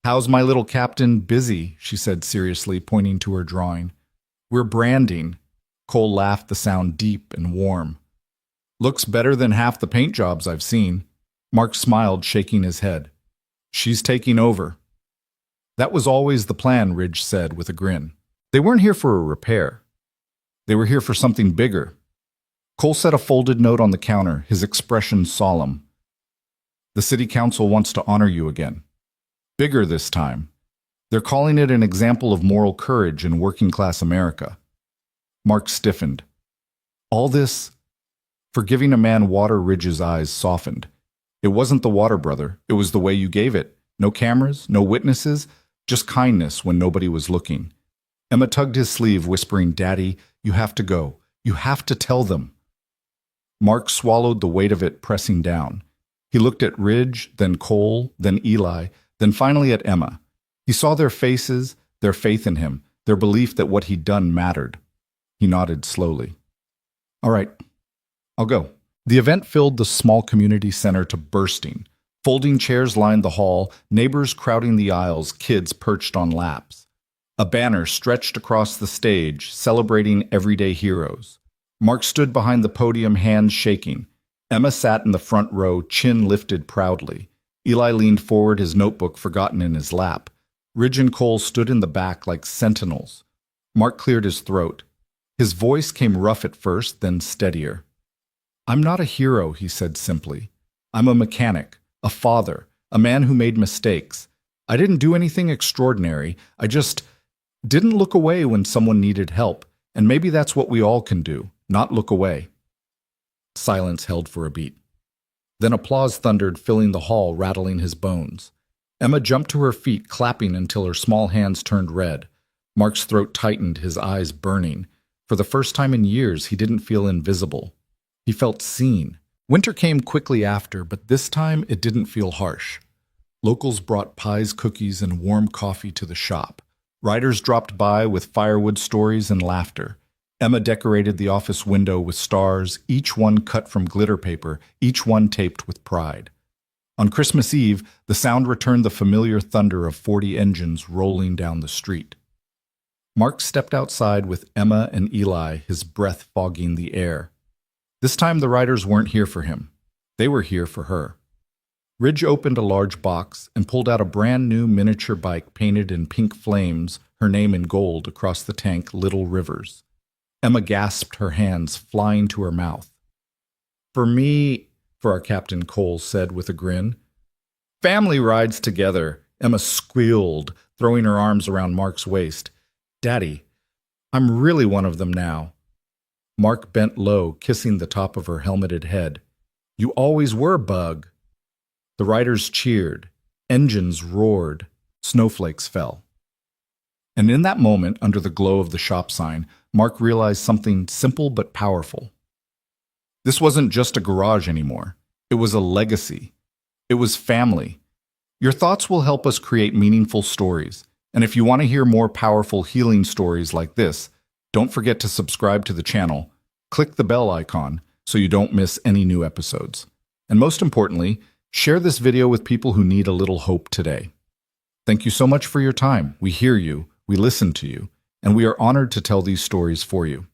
How's my little captain? Busy, she said seriously, pointing to her drawing. We're branding. Cole laughed, the sound deep and warm. Looks better than half the paint jobs I've seen. Mark smiled, shaking his head. She's taking over. That was always the plan, Ridge said with a grin. They weren't here for a repair. They were here for something bigger. Cole set a folded note on the counter, his expression solemn. The city council wants to honor you again. Bigger this time. They're calling it an example of moral courage in working-class America. Mark stiffened. All this for giving a man water. Ridge's eyes softened. It wasn't the water, brother. It was the way you gave it. No cameras, no witnesses, just kindness when nobody was looking. Emma tugged his sleeve, whispering, Daddy, you have to go. You have to tell them. Mark swallowed the weight of it, pressing down. He looked at Ridge, then Cole, then Eli, then finally at Emma. He saw their faces, their faith in him, their belief that what he'd done mattered. He nodded slowly. All right, I'll go. The event filled the small community center to bursting. Folding chairs lined the hall, neighbors crowding the aisles, kids perched on laps. A banner stretched across the stage, celebrating everyday heroes. Mark stood behind the podium, hands shaking. Emma sat in the front row, chin lifted proudly. Eli leaned forward, his notebook forgotten in his lap. Ridge and Cole stood in the back like sentinels. Mark cleared his throat. His voice came rough at first, then steadier. I'm not a hero, he said simply. I'm a mechanic, a father, a man who made mistakes. I didn't do anything extraordinary. I just didn't look away when someone needed help. And maybe that's what we all can do, not look away. Silence held for a beat. Then applause thundered, filling the hall, rattling his bones. Emma jumped to her feet, clapping until her small hands turned red. Mark's throat tightened, his eyes burning. For the first time in years, he didn't feel invisible. He felt seen. Winter came quickly after, but this time it didn't feel harsh. Locals brought pies, cookies, and warm coffee to the shop. Riders dropped by with firewood stories and laughter. Emma decorated the office window with stars, each one cut from glitter paper, each one taped with pride. On Christmas Eve, the sound returned the familiar thunder of 40 engines rolling down the street. Mark stepped outside with Emma and Eli, his breath fogging the air. This time the riders weren't here for him. They were here for her. Ridge opened a large box and pulled out a brand new miniature bike painted in pink flames, her name in gold across the tank, Little Rivers. Emma gasped, her hands flying to her mouth. For me, for our Captain Cole said with a grin. Family rides together, Emma squealed, throwing her arms around Mark's waist. Daddy, I'm really one of them now. Mark bent low, kissing the top of her helmeted head. You always were, Bug. The riders cheered. Engines roared. Snowflakes fell. And in that moment, under the glow of the shop sign, Mark realized something simple but powerful. This wasn't just a garage anymore. It was a legacy. It was family. Your thoughts will help us create meaningful stories. And if you want to hear more powerful healing stories like this, don't forget to subscribe to the channel, click the bell icon so you don't miss any new episodes. And most importantly, share this video with people who need a little hope today. Thank you so much for your time. We hear you, we listen to you, and we are honored to tell these stories for you.